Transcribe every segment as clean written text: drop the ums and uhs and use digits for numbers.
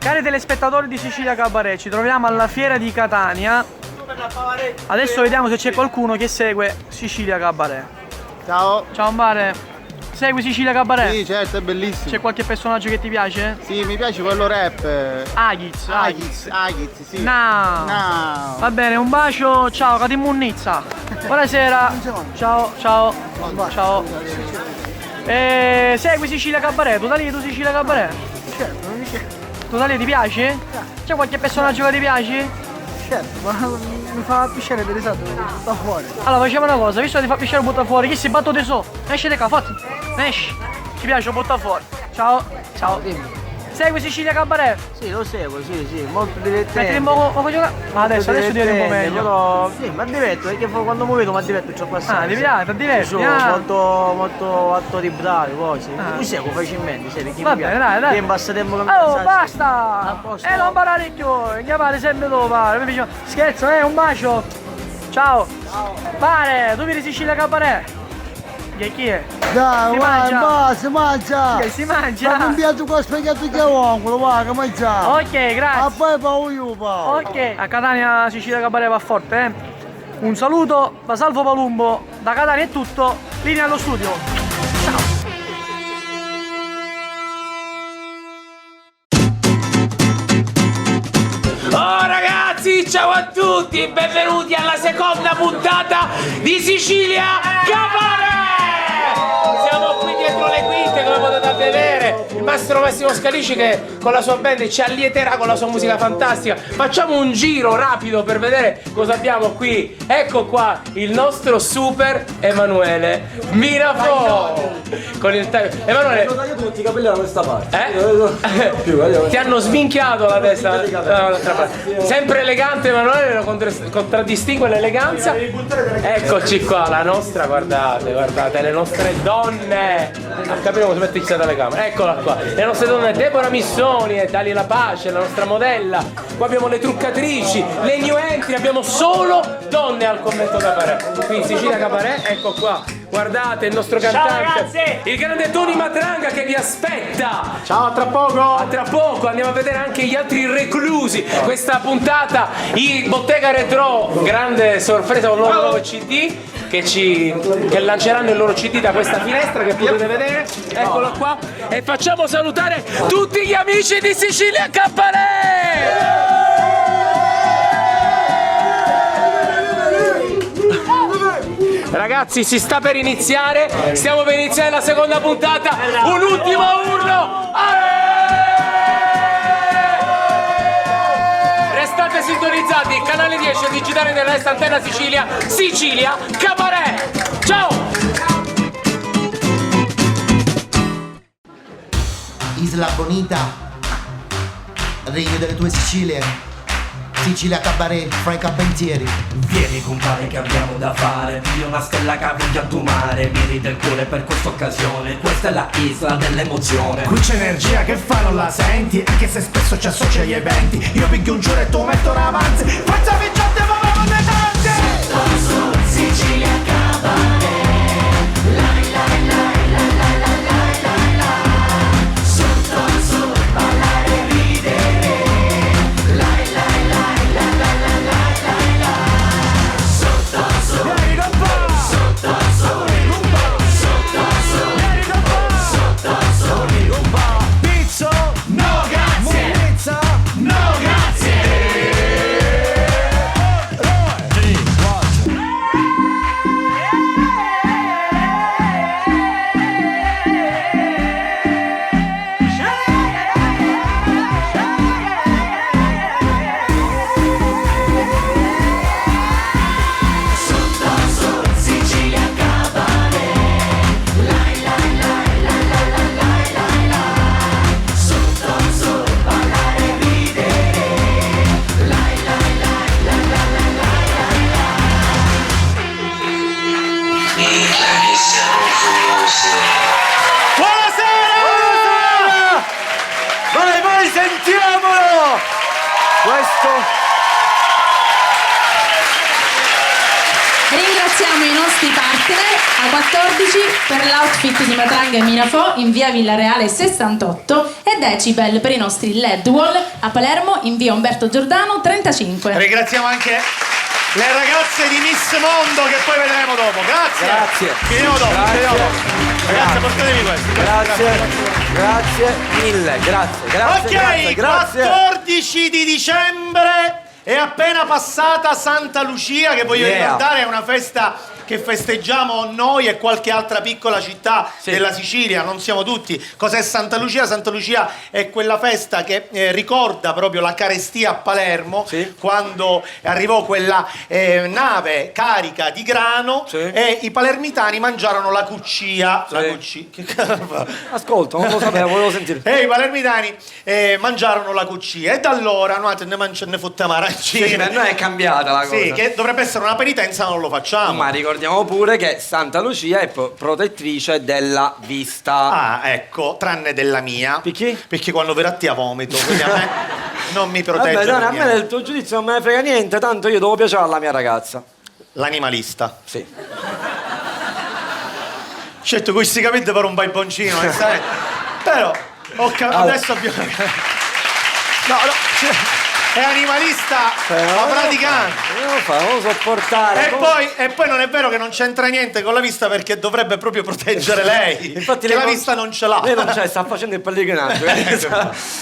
Cari telespettatori di Sicilia Cabaret, ci troviamo alla fiera di Catania. Adesso vediamo se c'è qualcuno che segue Sicilia Cabaret. Ciao. Ciao Mbare. Segui Sicilia Cabaret? Sì, certo, è bellissimo. C'è qualche personaggio che ti piace? Sì, mi piace quello rap. Agiz, sì. No. No. Va bene, un bacio, ciao, Catimunnizza. Buonasera. Ciao, ciao. Ciao. Segui Sicilia Cabaret, tu da lì, tu Sicilia Cabaret? Certo, non mi piace. Tu da lì ti piace? C'è qualche personaggio che ti piace? Certo, ma mi fa piacere per esatto, sta fuori. Allora facciamo una cosa, visto che ti fa piacere butta fuori, chi si batto te so? Esci da qua, fatti. Esci. Ci piace, butta fuori. Ciao. Ciao. Segui Sicilia Cabaret? Sì, lo seguo, sì, molto Metti divertente. un po' giocare? Ma adesso ti direi un po' meglio. Però, sì, ma diverto, perché quando mi vedo mi diverto, c'ho passato. Ah, ti piace, ti diverti? Sono molto attori bravi, poi sì. Ah. Mi seguo facilmente, sì, perché Va mi bene, piace. dai. Che in passatempo che mi Oh, piace. basta! posto. Non parlare più, che pare sempre dove pare. Mi dice, scherzo, un bacio. Ciao. Pare, tu vieni Sicilia Cabaret? Chi è? Dai, Si vai, mangia? va, si mangia! Che si mangia? Fammi un piatto con spaghetti che ongolo, va, che mangiamo! Ok, grazie. A poi pago io, Paolo! Ok, a Catania Sicilia Cabaret va forte, eh? Un saluto da Salvo Palumbo, da Catania è tutto, linea allo studio. Ciao! Oh ragazzi, ciao a tutti, benvenuti alla seconda puntata di Sicilia Cabaret! Siamo qui dietro le quinte, come potete vedere, il mastro Massimo Scalici che con la sua band ci allieterà con la sua musica fantastica. Facciamo un giro rapido per vedere cosa abbiamo qui. Ecco qua il nostro super Emanuele Mirafò. Con il Emanuele, tutti i capelli da questa parte. ti hanno sminchiato la testa dall'altra parte. Sempre elegante Emanuele, lo contraddistingue l'eleganza. Eccoci qua, la nostra, guardate, le nostre donne. Capiremo come mette la telecamera. Eccola qua. Le nostre donne Deborah Missoni e Dali La Pace, la nostra modella. Qua abbiamo le truccatrici, le new entry, abbiamo solo donne al commento Cabaret. Qui in Sicilia Cabaret, ecco qua. Guardate il nostro cantante, il grande Tony Matranga che vi aspetta. Ciao, a tra poco! A tra poco andiamo a vedere anche gli altri reclusi. Questa puntata i Bottega Retro, grande sorpresa con il loro nuovo CD che lanceranno il loro CD da questa finestra che potete vedere. Eccolo qua. E facciamo salutare tutti gli amici di Sicilia Cabaret. Ragazzi, si sta per iniziare, stiamo per iniziare la seconda puntata, un ultimo urlo! Restate sintonizzati, il canale 10 digitale dell'Est Antenna Sicilia, Sicilia Cabaret! Ciao! Isla Bonita, regno delle tue Sicilie, Sicilia Cabaret, Frank Carpentieri. Vieni compare che abbiamo da fare, piglia una stella che avveglia tu mare, vieni del cuore per questa occasione, questa è la isla dell'emozione. Qui c'è energia che fa non la senti, anche se spesso ci associa agli eventi. Io piglio un giuro e tu metto un avanzi, forza vincente ma non le tante. Sicilia Cabaret. Ringraziamo i nostri partner A14 per l'outfit di Matranga e Mirafò in via Villareale 68 ed decibel per i nostri LED wall a Palermo in via Umberto Giordano 35. Ringraziamo anche le ragazze di Miss Mondo che poi vedremo dopo. Grazie. Finiamo dopo. Ragazzi, portatevi questo. Grazie mille, grazie. Ok, 14 di dicembre è appena passata Santa Lucia, che voglio ricordare è una festa che festeggiamo noi e qualche altra piccola città della Sicilia, non siamo tutti. Cos'è Santa Lucia? Santa Lucia è quella festa che ricorda proprio la carestia a Palermo, quando arrivò quella nave carica di grano e i palermitani mangiarono la cuccia. Ascolta, non lo sapevo, volevo sentire. E i palermitani mangiarono la cuccia e da allora noi ne fottiamo arancine. Sì, per noi è cambiata la cosa. Sì, che dovrebbe essere una penitenza, non lo facciamo. Ma ricordiamo pure che Santa Lucia è protettrice della vista. Ah, ecco, tranne della mia. Perché? Perché quando verratti a vomito, quindi a me non mi protegge. Vabbè, per a me niente. del tuo giudizio non me ne frega niente, tanto io devo piacere alla mia ragazza. L'animalista. Sì. Certo, questi capite per un barboncino, però adesso abbiamo... No, è animalista, ma praticante. Non lo sopportare. E poi non è vero che non c'entra niente con la vista, perché dovrebbe proprio proteggere lei. Infatti che la vista non ce l'ha. Lei non c'è, sta facendo il pellegrinaggio.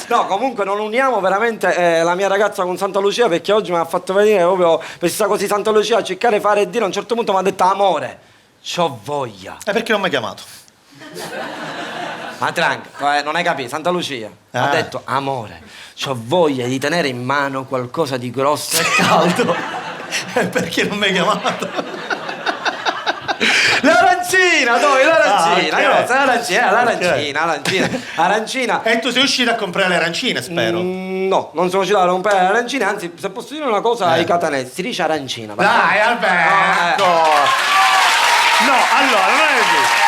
No, comunque non uniamo veramente la mia ragazza con Santa Lucia, perché oggi mi ha fatto venire proprio questa così Santa Lucia a cercare, fare e dire. A un certo punto mi ha detto: amore, c'ho voglia. E perché non mi hai chiamato? Ma tranquillo, non hai capito, Santa Lucia ha detto: amore, c'ho voglia di tenere in mano qualcosa di grosso e caldo. Perché non mi hai chiamato? L'arancina, dove? L'arancina, Okay. arancina. E tu sei uscito a comprare le arancine, spero. No, non sono uscito a comprare le arancine, anzi, se posso dire una cosa ai catanesi, si dice arancina. Dai, Alberto! No, allora, non è così.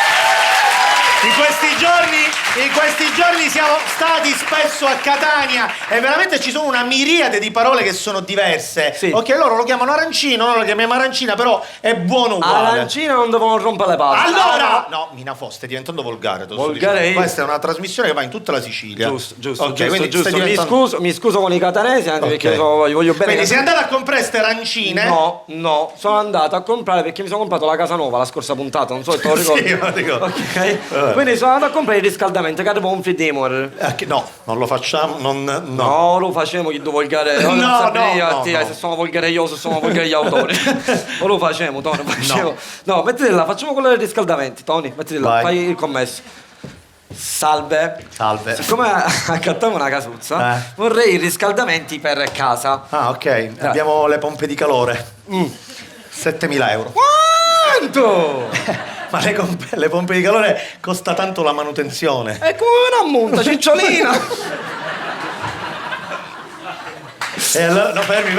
In questi giorni siamo stati spesso a Catania e veramente ci sono una miriade di parole che sono diverse. Sì. Ok, loro lo chiamano arancino, noi lo chiamiamo arancina, però è buono uguale. Arancina non devono rompere le palle. Allora! No, Mina Fo, stai diventando volgare. Volgare io? Questa è una trasmissione che va in tutta la Sicilia. Giusto, Ok, quindi stai diventando... mi scuso con i catanesi, anche perché voglio bene. Quindi sei andato a comprare ste arancine? No, sono andato a comprare perché mi sono comprato la casa nuova la scorsa puntata, non so se te lo ricordi. Sì, ma dico. Ok. Quindi sono andato a comprare il riscaldamento, che arriva un Fridimor. No, non lo facciamo, No, lo facciamo chi tu volgare. No. Se sono volgare io, se sono volgare gli autori. O lo facciamo, Tony, facciamo. No, mettiti là, facciamo quello dei riscaldamenti, Tony, mettiti là, fai il commesso. Salve. Siccome accattiamo una casuzza, vorrei i riscaldamenti per casa. Ah, ok. Abbiamo le pompe di calore. 7.000 euro. Quanto? Ma le pompe di calore costa tanto la manutenzione. E come una multa, cicciolina. E allora, no, fermi.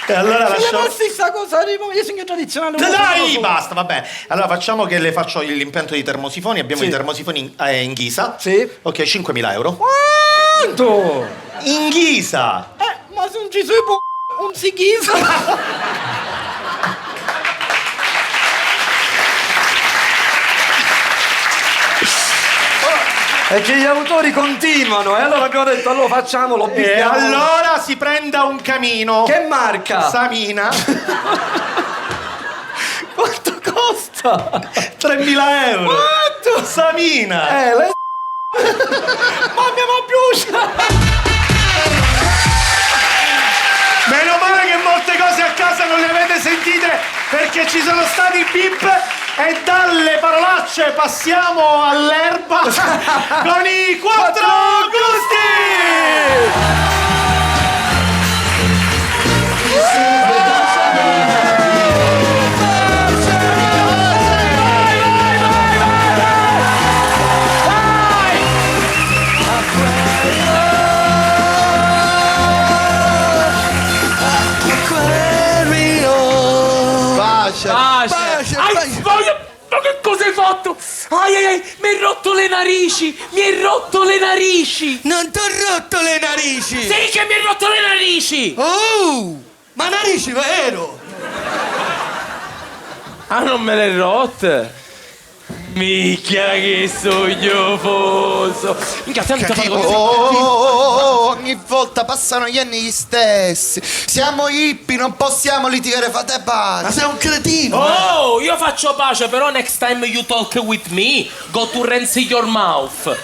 E allora lasciamo... Ma stessa cosa, io sono tradizionale. Dai, basta, vabbè. Allora facciamo che le faccio l'impianto di termosifoni. Abbiamo i termosifoni in ghisa. Sì. Ok, 5.000 euro. Quanto? In ghisa. Ma se non ci sei un si ghisa. È che gli autori continuano e allora abbiamo detto allora facciamolo. E allora si prenda un camino. Che marca? Samina. Quanto costa? 3.000 euro. Quanto? Samina. Ma abbiamo più. Meno male che molte cose a casa non le avete sentite, perché ci sono stati bip. E dalle parolacce passiamo all'erba con i 4 gusti! Ma che cosa hai fatto? Ai, mi hai rotto le narici! Non t'ho rotto le narici! Sì che mi hai rotto le narici! Oh! Ma narici vero! Ah, non me le hai rotte? Micchia che sognofoso. Minchia, senti ogni volta passano gli anni gli stessi. Siamo hippie, non possiamo litigare, fate pace. Ma sei un cretino! Oh, io faccio pace, però next time you talk with me, go to rinse your mouth.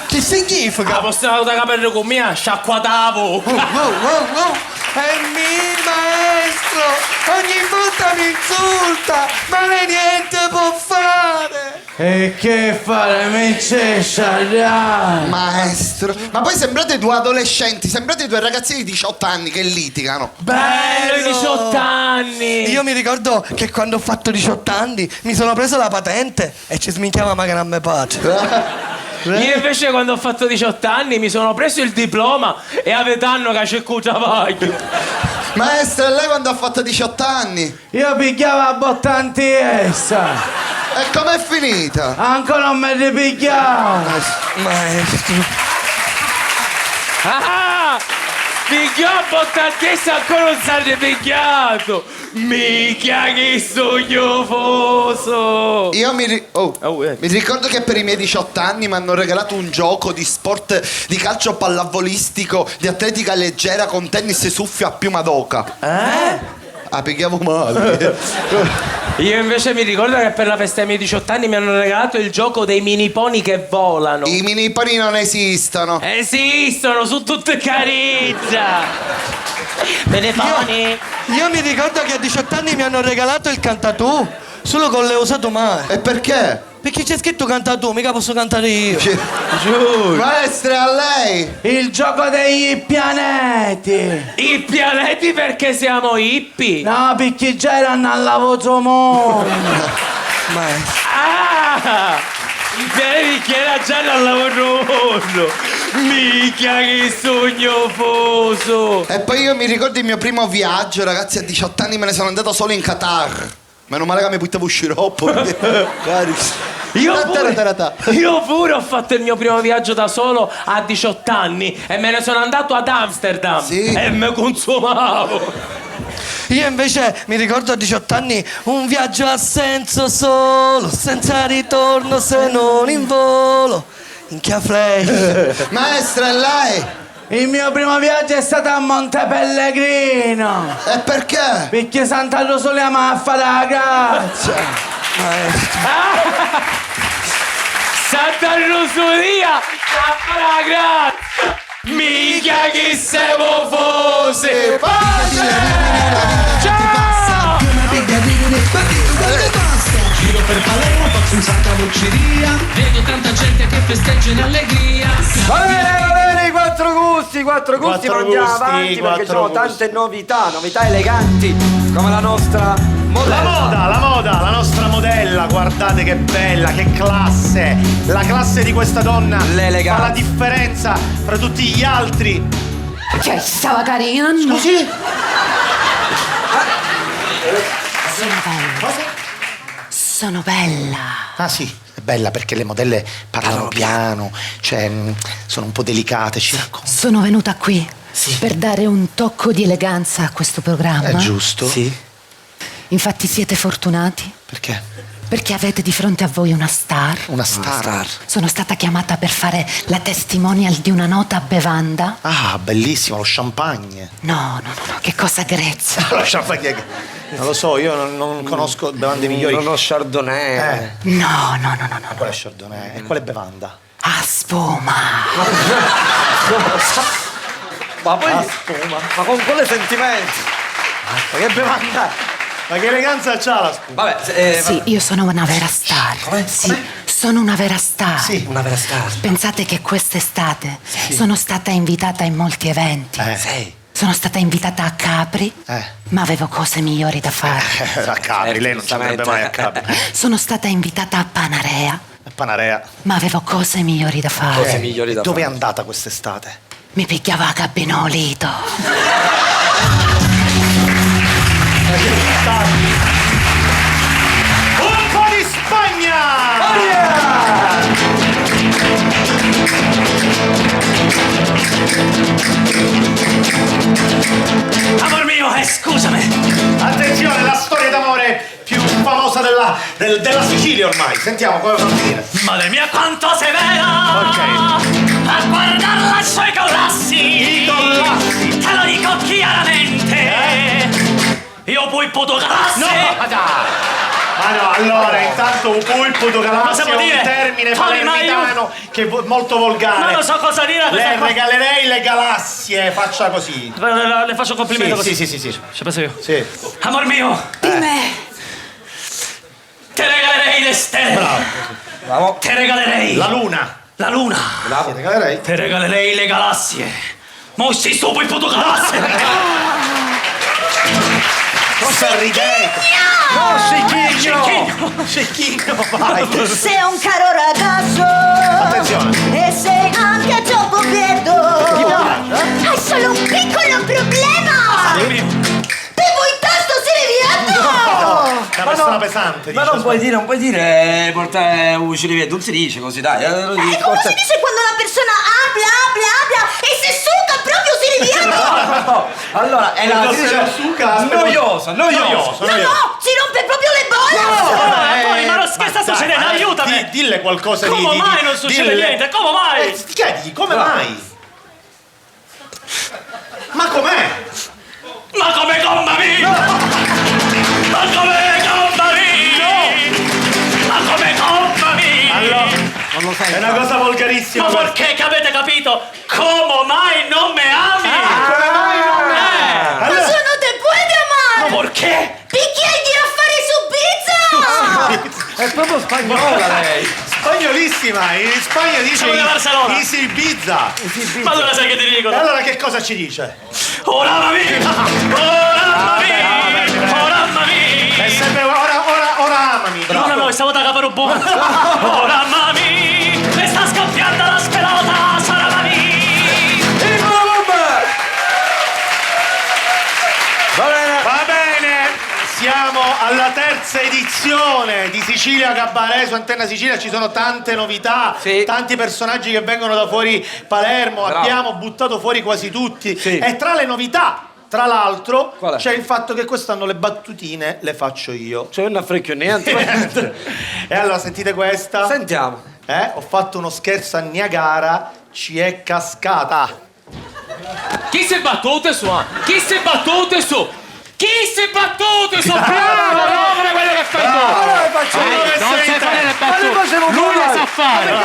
Che significa? La prossima volta che parli con me, sciacquata la bocca. È mio maestro! Ogni volta mi insulta! Ma lei niente può fare! E che fare, mi c'è sciagliare? Maestro, ma poi sembrate due adolescenti, sembrate due ragazzini di 18 anni che litigano. Bello, 18 anni! Io mi ricordo che quando ho fatto 18 anni mi sono preso la patente e ci sminchiava magari a me pace. Io invece quando ho fatto 18 anni mi sono preso il diploma e avete anno che c'è il travaglio. Maestro, e lei quando ha fatto 18 anni? Io pigliavo a bottanti essa. E com'è finita? Ancora non mi ripigliavo. Maestro. Ah! Pigliò a bottantessa ancora non si è ripigliato! Micchia che sognofoso! Io mi ricordo che per i miei 18 anni mi hanno regalato un gioco di sport di calcio pallavolistico, di atletica leggera con tennis suffio a piuma d'oca. Ah, pigliavo male. Io invece mi ricordo che per la festa dei miei 18 anni mi hanno regalato il gioco dei mini pony che volano. I mini pony non esistono. Esistono, sono tutte carizza. Bene pony. Io mi ricordo che a 18 anni mi hanno regalato il cantatù, solo che l'ho usato mai. E perché? Perché c'è scritto cantatù, mica posso cantare io. Giuro. Maestre, a lei! Il gioco degli pianeti. I pianeti perché siamo hippie? No, perché già erano al lavoro mondo. Ah! I pianeti che era già dal lavoro. Micchia che sognofoso. E poi io mi ricordo il mio primo viaggio, ragazzi, a 18 anni me ne sono andato solo in Qatar. Meno male che mi buttavo sciroppo. Io pure ho fatto il mio primo viaggio da solo a 18 anni e me ne sono andato ad Amsterdam. Sì. E me consumavo. Io invece mi ricordo a 18 anni un viaggio a senso solo, senza ritorno se non in volo. Minchia flash. Maestra, e lei? Il mio primo viaggio è stato a Monte Pellegrino. E perché? Perché Santa Rosolea a fare la grazia. Santa Rosolea a fare la grazia. Mica che siamo fose. Ciao! Giro per Palermo, faccio un sacco voceria. Vedo tanta gente che festeggia in allegria. Va bene, quattro gusti, ma andiamo avanti perché ci sono tante novità eleganti come la nostra modella. La nostra modella, guardate che bella, che classe. La classe di questa donna L'eleganza. fa la differenza fra tutti gli altri. Cioè, stava carina. Scusi? Sono bella. Sono bella. Ah sì, è bella perché le modelle parlano piano, cioè sono un po' delicate, ci racconta. Sono venuta qui per dare un tocco di eleganza a questo programma. È giusto? Sì. Infatti siete fortunati Perché? perché avete di fronte a voi una star. Una star. Sono stata chiamata per fare la testimonial di una nota bevanda. Ah, bellissimo, lo champagne. No, che cosa grezza. Lo champagne. Non lo so, io non conosco bevande migliori. Non ho Chardonnay. No. Ma quale Chardonnay? E quale bevanda? A spuma. Ma poi ma con quale sentimento? Ma che bevanda? Ma che eleganza c'ha la spuma? Vabbè, Sì, io sono una vera star. Sì, sono una vera star. Sì. una vera star. Pensate che quest'estate sono stata invitata in molti eventi. Sei. Sono stata invitata a Capri, ma avevo cose migliori da fare. A Capri, lei non ci andrebbe mai a Capri. Sono stata invitata a Panarea, A Panarea. ma avevo cose migliori da fare. Cose migliori da Dove è fare. andata quest'estate? Mi picchiava a Gabinolito. Un po' di Spagna! Amor mio, scusami. Attenzione, la storia d'amore più famosa della Sicilia ormai. Sentiamo come fa a dire. Madre mia quanto severa! Ok. A guardarla sui collassi! I collassi! Te lo dico chiaramente! Io poi puto classe! No, dai! Ma no, allora, intanto un pulputo galassia è un termine palermitano che è molto volgare. Ma non so cosa dire. Le regalerei le galassie, faccia così. Le faccio un complimento così. Sì. Ci penso io. Sì. Amor mio, te regalerei le stelle. Bravo. Te regalerei La luna. la luna. Bravo. Regalerei. Te regalerei le galassie. Mo si sto poi puto galassie. Cosa ridete? No, Cecchino, vai. Sei un caro ragazzo. Attenzione. E sei anche troppo piedo. Hai solo un piccolo problema. Devo il tasto seriviato. Una persona pesante. Ma non puoi dire, portare un cilivietto, non si dice così, dai. Come si dice quando una persona abbia e si suca proprio seriviato? No. Allora, è la noiosa. No, si rompe proprio le bolle. Ma non che sta succedendo? Aiutami. Dille qualcosa di... Come mai non succede niente? Come mai? Chiedi, come mai? Ma com'è? Ma come gomma mia? Ma come gomma mia? Ma come gomma mia? Allora, non lo sai. è una cosa volgarissima. Ma perché che avete capito? Come mai non mi ami? Come mai non mi ami? Ma se non te puoi amare. Ma perché? Perché hai di affari su pizza? È proprio spagnola lei. Spagnolissima, in Spagna dice Siamo di Barcellona. Easy Ibiza. Ma allora sai che ti dicono? E allora che cosa ci dice? Ora mamma mia! È sempre ora amami. No, stavo da capo buono. Ora mamma mi sta scoppiando la spelota, sarà mamma. Va bene, siamo alla terza edizione di Sicilia Cabaret su Antenna Sicilia, ci sono tante novità, tanti personaggi che vengono da fuori Palermo, abbiamo buttato fuori quasi tutti e tra le novità, tra l'altro, c'è il fatto che quest'anno le battutine le faccio io. Cioè non frecchio niente. E allora sentite questa. Sentiamo. Ho fatto uno scherzo a Niagara, ci è cascata. Chi si è battuto su? Chi si è battuto su? Chi si è battuto su? Bravo, quello che fai tu! Non sai fare le battute, lui le sa fare.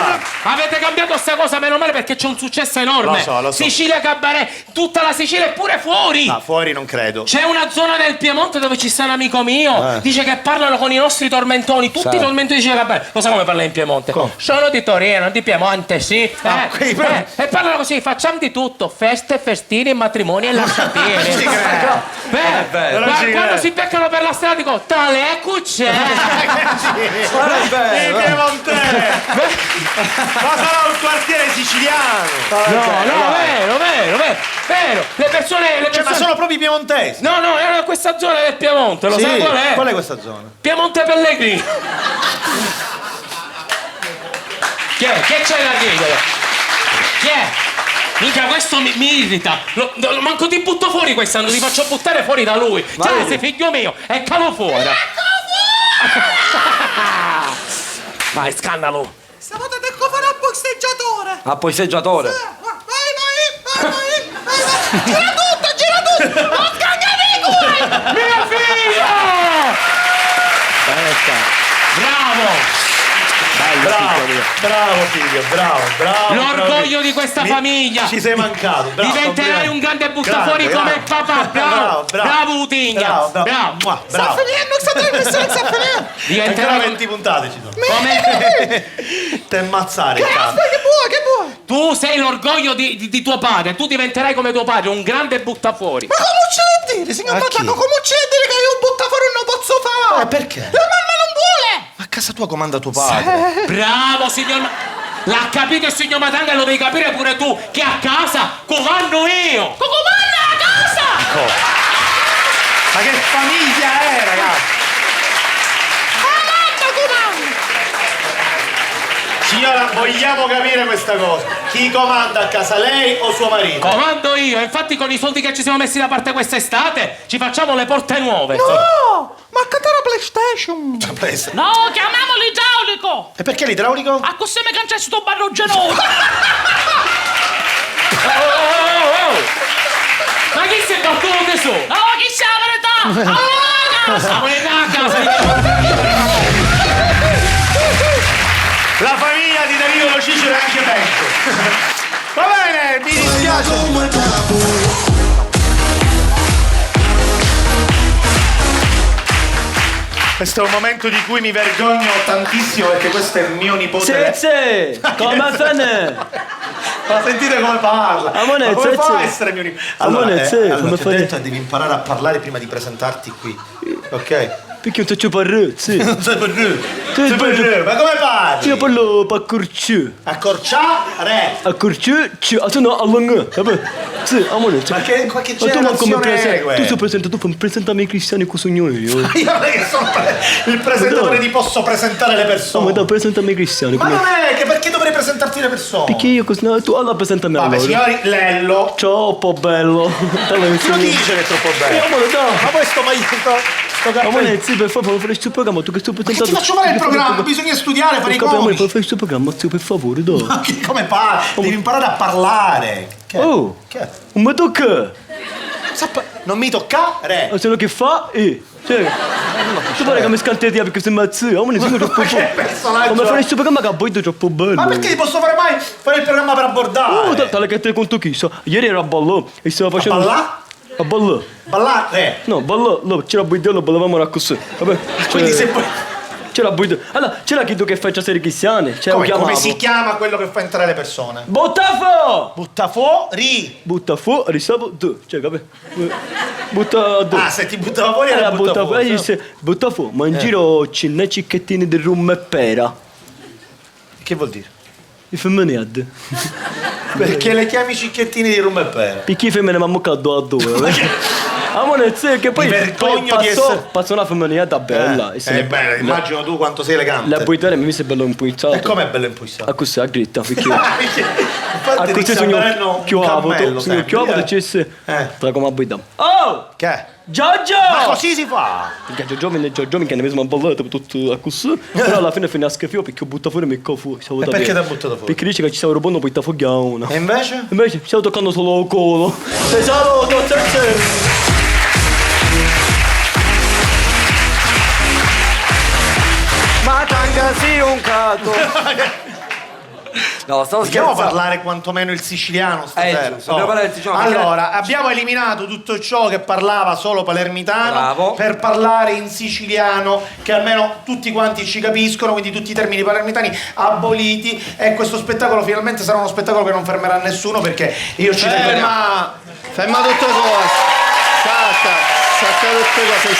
Avete cambiato sta cosa, meno male, perché c'è un successo enorme. Lo so. Sicilia Cabaret, tutta la Sicilia e pure fuori. No, fuori non credo. C'è una zona del Piemonte dove ci sta un amico mio, dice che parlano con i nostri tormentoni, tutti i tormentoni di Sicilia Cabaret. Lo sa come parla in Piemonte? Sono di Torino, di Piemonte, sì. E parlano così, facciamo di tutto, feste, festini, matrimoni e lasciatini. Quando si beccano per la strada dico, tale cucce. Il Piemontese. Ma sarà un quartiere siciliano. No, vero. Le persone... ma sono proprio i piemontesi. No, era questa zona del Piemonte, lo sai qual è? Qual è questa zona? Piemonte Pellegrini. Chi è? Che c'è da ridere? Chi è? Minchia, questo mi irrita. Manco ti butto fuori quest'anno, ti faccio buttare fuori da lui. Cioè, sei figlio mio, eccalo fuori. Vai, scandalo. Stavolta devo fare a posteggiatore. A posteggiatore? Vai. Gira tutto. Non scagliare i cuori. Mia figlia! Bravo! Bravo figlio, bravo. L'orgoglio di questa famiglia. Ci sei mancato. Diventerai un grande buttafuori come papà. Bravo Utigna. Bravo. Sta finendo. Ancora 20 puntate ci sono. Te ammazzare. Che vuoi? Tu sei l'orgoglio di tuo padre. Tu diventerai come tuo padre, un grande buttafuori. Ma come c'è da dire, signor Patacco? Come c'è da dire che io un buttafuori non posso fare? Perché? La mamma non vuole. A casa tua comanda tuo padre. Bravo signor L'ha capito il signor Matanga e lo devi capire pure tu, che a casa comando io. Comanda a casa. Ma che famiglia è, ragazzi? Comanda. Signora, vogliamo capire questa cosa. Chi comanda a casa, lei o suo marito? Comando io, infatti con i soldi che ci siamo messi da parte quest'estate ci facciamo le porte nuove. No! Ma accatare la PlayStation! No, chiamiamo l'idraulico! E perché l'idraulico? A così mi cancella sto barrugenoso! Ma chi si è battuto che so? No, chi sa la verità? A casa! La famiglia di Danilo Lo Cicero è anche peggio. Va bene, mi dispiace. Questo è un momento di cui mi vergogno tantissimo perché questo è mio nipote. Sì, come fane? Ma sentite come parla. Ma come fa a essere mio nipote? Allora, ti ho detto devi imparare a parlare prima di presentarti qui. Ok? Perché non so parlare, sì. Non sai parlare? Ma come parli? Io parlo per accorciare. Accorciare? Accorciare, sono allungare, capito? Sì, amore. Ma che Ma tu non come generazione è quella? tu sei presente, tu puoi presentare i cristiani con signori. Io non è che sono il presentatore, ti posso presentare le persone. Ma da presentami i cristiani. Ma non è che perché dovrei presentarti le persone? Perché io così, tu allora presentami Vabbè, allora. signori, Lello. Troppo bello. Chi lo dice che è troppo bello? Amore, dai. Ma poi sto Amore, sì, per favore, fai questo programma, tu che sto Ma presentando. che ti faccio fare il programma? Bisogna studiare, fare i Amore, comici. fai questo programma, zio, per favore, dai. Ma come parli? Devi imparare a parlare. Che? Oh, Che? non mi tocca. Non mi toccare. Se no che fa? Cioè, tu pare che mi scanti via perché sei zio, amore, sono troppo bello. Che personaggio? Come fare questo programma che a voi è troppo bello. Ma perché posso fare mai fare il programma per abbordare? Oh, tale che te conto chi so. Ieri era a ballò e stava facendo. ballà? A ballò. Ballare? No, ballò, c'era Buidello, ballavamo a così. Vabbè. Quindi se poi... C'era Buidello. Allora, c'era chi tu che faccia serie cristiane. Come si chiama quello che fa entrare le persone? Buttafo! Butta fuori! Butta fuori, stavo tu. Cioè, capì? Butta tu. Ah, se ti buttava fuori era butta fuori. Butta fuori, ma in giro c'è ne cicchettini di rum e pera. Che vuol dire? I femminili. Perché le chiami cicchettini di rum e pera? Perché i femmine mi hanno moccato a due. Amore, sì, che poi Mi vergogno di essere... Passò una femminiletta bella. Bene, immagino tu quanto sei elegante. La buitare mi sembra bello impulsato. E com'è bello impulsato? A così, a gritta, perché... Infatti ti sembra un cammello sempre. Chiuavo e c'è tra come a buitare. Oh! Che? Giorgio! Ma così si fa! Perché Giorgio che ne mi sono ballato tutto a così. Però alla fine a schifo perché ho buttato fuori e mi cavo fuori. E perché ti ha buttato fuori? Perché dice che ci stavo rubando poi fuori a una. E invece? Invece stavo toccando solo il culo. Sei saluto, ciao. Ma tangasi un cato. No, stavo Dobbiamo scherzando. parlare quantomeno il siciliano stasera. dobbiamo parlare il siciliano, Allora, abbiamo eliminato tutto ciò che parlava solo palermitano. Bravo. Per parlare in siciliano, che almeno tutti quanti ci capiscono, quindi tutti i termini palermitani aboliti. E questo spettacolo finalmente sarà uno spettacolo che non fermerà nessuno, perché io ci tengo. Ferma tutte cose. Sacca tutte cose,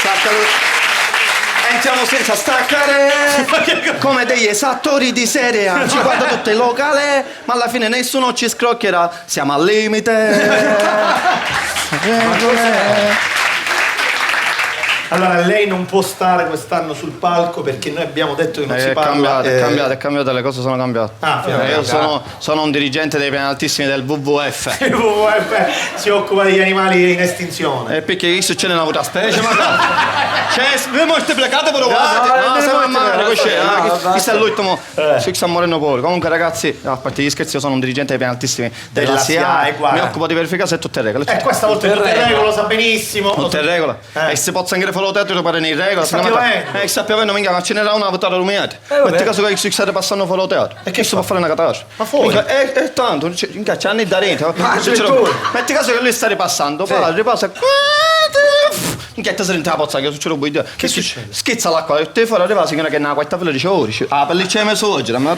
sacca tutte. Entriamo senza staccare come degli esattori di serie A. Ci guarda tutto il locale, ma alla fine nessuno ci scrocchierà. Siamo al limite. Allora, lei non può stare quest'anno sul palco perché noi abbiamo detto che non si parla. È cambiato, le cose sono cambiate. Io cambiato. sono un dirigente dei penaltissimi del WWF. Il WWF si occupa degli animali in estinzione. E perché chi succede una puta specie, ma vi moltiplicate per uguali. Se non male, questo è l'ultimo. Si sta morendo pure. Comunque, ragazzi, a parte gli scherzi, io sono un dirigente dei penaltissimi della SIAE. Mi occupo di verificare se tutte le regole. Questa volta è tutto in regola, lo sa benissimo. Tutte in regola. E se posso anche fare lo teatro per in regola. Sta piovendo, minchia, ma ce n'era una votata ruminata. Metti caso che si state passando fuori lo teatro. E che si può fare una catastrofe? Ma fuori? E tanto, c'è anni da dentro. Metti caso che lui sta ripassando, fa, ripassa. Minchia, te sei in pozza che succede un po'. Che succede? Schizza l'acqua, e te fuori arriva la signora che è una quarta fila dice, oh, la pelliccia mi soggira, ma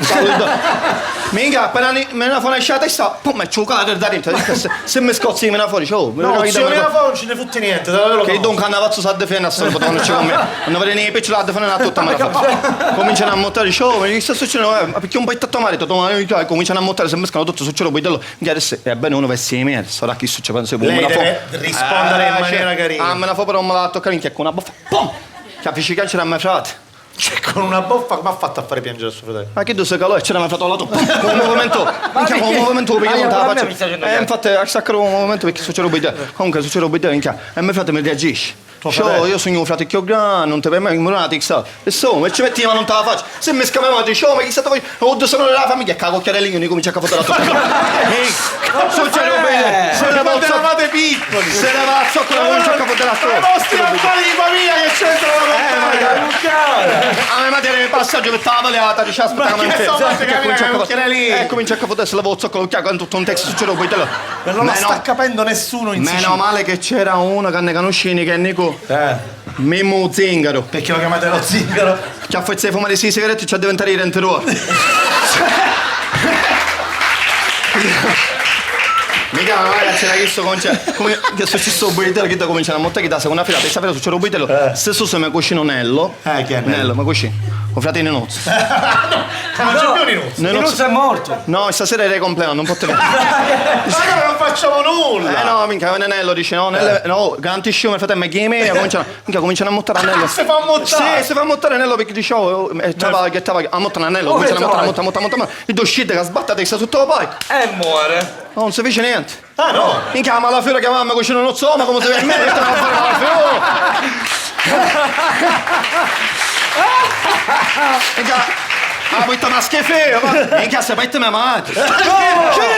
minchia, appena me ne fa una sciata e sta, poi mi ciucate da dentro. Se mi scozzi me ne fuori, oh, no, se me ne fuori non ce ne fotte niente. Che don cannavazzo sa difendere a solo potevano ci con me. Non vedere nei piccioli a difendere a tutta me la fa. Cominciano a montare, dice, oh, ma che sta succedendo? Ma perché un po' tanto marito, cominciano a montare, se mescano tutto succede un po' di adesso è bene uno veste di me, sarà chi succede, penso che lei deve rispondere in maniera carina. Ah, me la fa però me la tocca minchia con una baffa. Pum! Che avvicina c'era a mio frate. Cioè, con una boffa come ha fatto a fare piangere suo fratello? Ma che tu sei calò e c'era mai fatto la toppa? Un movimento, minchia, un movimento perché non te la faccio. Infatti, a staccare un momento perché succede un po'. Comunque succede un po', minchia, e mi fate mi reagisci. Io sono un fratello più grande, non ti permetto di morire, sa. Insomma, ci metti ma non te la faccio. Se mi scambiamo dici, ma chi sta facendo? Oh, sono nella famiglia, che cocchiarellino, io comincio a fare la toppa. Succede un po'. Se quando eravate piccoli. Se ne va a zoccola, comincio a fare la toppa. I vostri affari di famiglia che c'entrano la a me materia il passaggio per la paleata, dice aspetta ma che insomma si cammina con cucchiarellini. Comincia a capire se la voce con tutto un testo succede poi te lo. Non lo sta capendo nessuno in Sicilia. Meno male che c'era uno che ne conoscini che è Nico. Mimmo Zingaro. Perché lo chiamate lo Zingaro? Che ha fatto fumare 6 sigarette e ci ha diventato il renterò. Mica magari c'era questo come che è successo un buitello che da cominciano a montare che da seconda filata e sapete succede un buitello stesso se mi cucino Nello che è Nello ma cucino o fratello Nozzi non c'è più Ninuzzi. Ninuzzi è morto no stasera era il compleanno non potete allora non facciamo nulla no minchia Nello dice no garantisci come fratello mi chiami e cominciano a montare Nello si fa montare sì si fa montare Nello perché dicevo stava a montare Nello cominciano a montare e due uscite che sbatta testa sotto la poi e muore non si fece niente. Ah no? Minchia ma la fiora che mamma cucina non so ma come si vede me a fare la fiora. Minchia ma poi una schifeo, minchia se poi te me mate. Che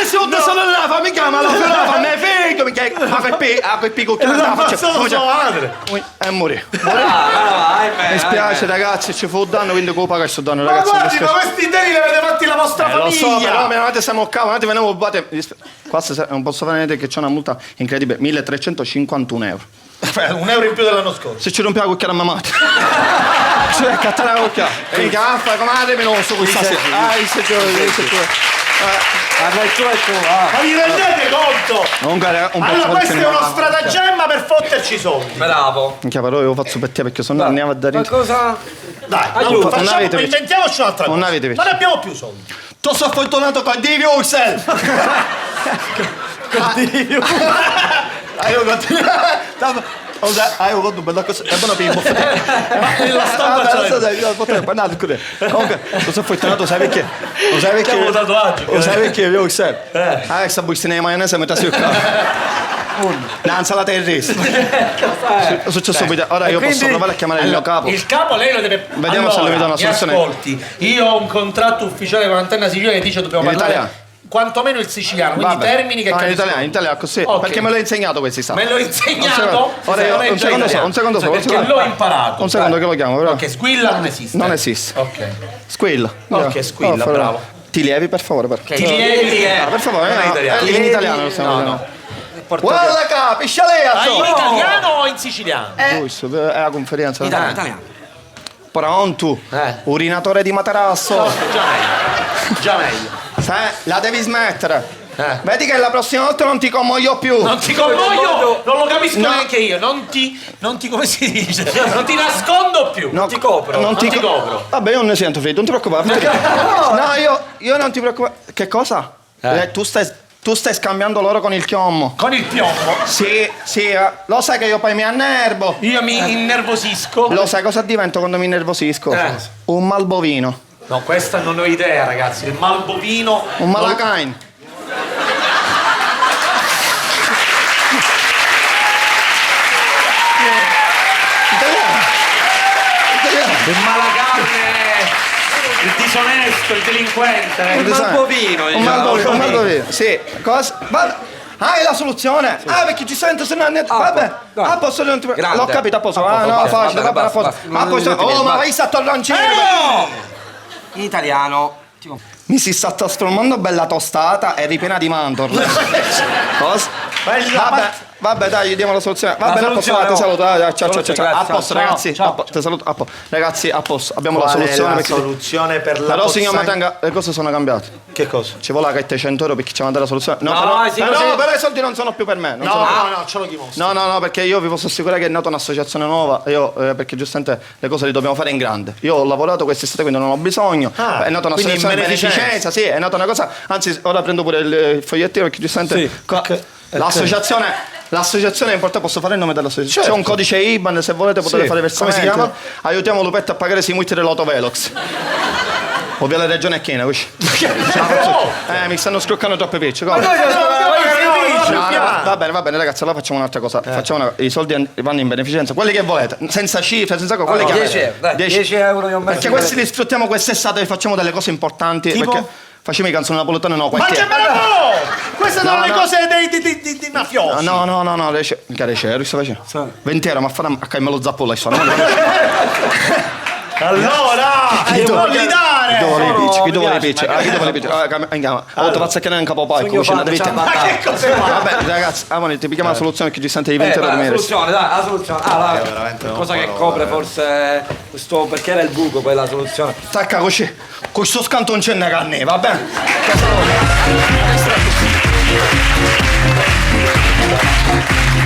se non sono là, fammi chiama la fiora, fammi figlio, minchia a quel picco che la faccio. Sua madre. E morì. Mi spiace ragazzi, ci fu un danno, quindi come paga questo danno ragazzi. Ma guardi, ma questi deni li avete fatti la vostra famiglia. Lo so, però me ne siamo cavati, venevo rubate. Qua non posso fare niente che c'è una multa incredibile, 1351 euro. €1 in più dell'anno scorso. Se ci rompe la cucchiara a mamma. Cioè, cattare la cucchiara. E gaffa, com'è menoso questa sera. Ma vi rendete conto? Allora questo è uno stratagemma per fotterci i soldi. Bravo. Minchia però io faccio per te perché se no andiamo a dare. Ma cosa? Dai, inventiamoci un'altra cosa. Non abbiamo più soldi. Tu sei fortunato con Divi Ursel. Io ho bella cosa, è buona per il buffet. La stampa comunque, tu sei fortunato, sai perché? Lo sai perché? Lo sai perché io Ursel? Questa bustina di maionese metà sul capo. Danza la terrestre. È successo ora io posso provare a chiamare il mio capo. Il capo lei lo deve. Vediamo se lui mi dà una soluzione. Ascolti, io ho un contratto ufficiale con Antenna Sicilia che dice dobbiamo parlare italiano. Quantomeno il siciliano, quindi termini che capisco. In italiano così, okay. Perché me l'ho insegnato questi stati. Me l'ho insegnato? Ora io un secondo solo. Perché l'ho imparato. Un secondo che lo chiamo, però. Ok, squilla non esiste. Non esiste. Ok. Squilla. Ok, squilla, bravo. Ti lievi per favore, Ti lievi? Per favore, in italiano lo stiamo no. Guarda capi, scialea! In italiano o in siciliano? Giusto, è la conferenza. Italiano. Pronto? Urinatore di materasso. Già meglio. La devi smettere. Vedi che la prossima volta non ti commuoio più. Non ti commuoio? Non lo capisco neanche io. Non ti come si dice? Non ti nascondo più. Non ti copro. Non ti copro. Vabbè, io non ne sento figlio, non ti preoccupare. No, io non ti preoccupare. Che cosa? Tu stai scambiando loro con il chiommo. Con il piombo? Sì, lo sai che io poi mi annervo. Io mi innervosisco. Lo sai cosa divento quando mi innervosisco? Un malbovino. No, questa non ho idea, ragazzi. Il malbovino. Un malacain. Il malacarne, il disonesto, il delinquente. Il malbovino. Un malbovino, sì. Cosa? Hai la soluzione? Perché ci sento se non è. Vabbè. A posto non ti. L'ho capito, a posto. No, facile, vabbè, a posto. A posto. Oh, ma vai sta torroncino. In italiano. Mi si sta trasformando bella tostata e ripiena di mandorle. Cosa? Vabbè, dai, diamo la soluzione. Vabbè, a posto, ti saluto. Ciao. A posto, ragazzi. Ti saluto. Ragazzi, a posto. Abbiamo la soluzione. La soluzione per la. Però, signor Matanga, le cose sono cambiate. Che cosa? Ci vuole la carta 100 euro perché ci manda la soluzione. No, però i soldi non sono più per me. No, ce lo dimostro. No, perché io vi posso assicurare che è nata un'associazione nuova. Perché giustamente le cose le dobbiamo fare in grande. Io ho lavorato quest'estate, quindi non ho bisogno. È nata un'associazione di beneficenza, sì, è nata una cosa. Anzi, ora prendo pure il fogliettino perché giustamente l'associazione L'associazione è importante, posso fare il nome dell'associazione? C'è un codice IBAN, se volete potete fare versamenti. Come si chiama? Aiutiamo Lupetta a pagare i mutti dell'autovelox. O via la regione Chiena, capisci? Mi stanno scroccando troppe pecce. Va bene ragazzi, allora facciamo un'altra cosa. I soldi vanno in beneficenza, quelli che volete, senza cifre, senza cosa. 10 euro io ho messo. Perché questi li sfruttiamo quest'estate e facciamo delle cose importanti. Tipo? Perché facciamo i canzoni napoletane, no, Ma che queste sono le cose dei mafiosi. No, riesce, sto facendo. 20 euro, ma fare a caimelo zappo là, Allora, chi vuoi dare? Chi vuole i picci? Andiamo. Ti faccio chiamare un capo palco vicino a dritta. Vabbè, ragazzi, ti picchiamo la soluzione che ci sente di 20 euro di merito. La soluzione. Cosa che copre forse questo, perché era il buco poi la soluzione. Stacca così. Questo scantoncino che ne va bene.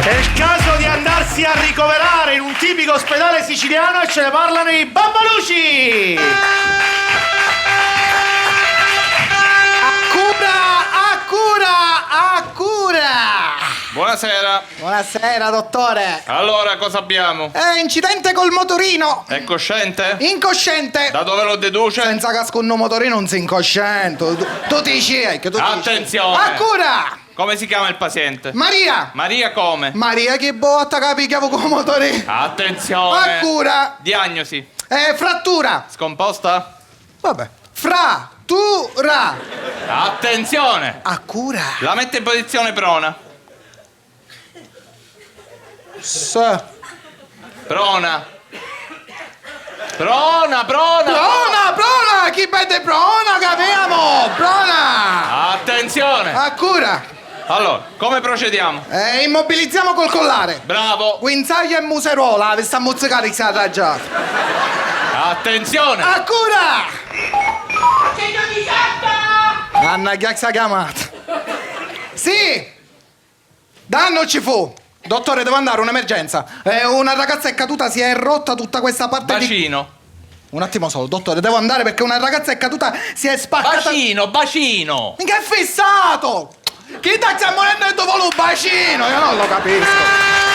È il caso di andarsi a ricoverare in un tipico ospedale siciliano e ce ne parlano i Bambaluci! Accura! Buonasera, dottore. Allora, cosa abbiamo? Incidente col motorino. È cosciente? Incosciente. Da dove lo deduce? Senza casco un motorino non sei incosciente. Tu ti dici, attenzione! Accura! Come si chiama il paziente? Maria! Maria come? Maria che botta capichiavo con motorino. Attenzione! Accura! Diagnosi? Frattura. Scomposta? Vabbè. Frattura. Attenzione! Accura. La mette in posizione prona. Prona. Prona! Chi vede prona, capiamo! Prona! Attenzione! Accura! Allora, come procediamo? Immobilizziamo col collare. Bravo! Guinzaglia e museruola, vi sta mozzicare che si è arraggiato. Attenzione! Accura! Anna Ghiaccia chiamata. Sì! Danno ci fu. Dottore, devo andare, un'emergenza. Una ragazza è caduta, si è rotta tutta questa parte Bacino. Un attimo solo, dottore, devo andare perché una ragazza è caduta, si è spaccata. Bacino! Che è fissato! Chi sta morendo e dopo un bacino? Io non lo capisco.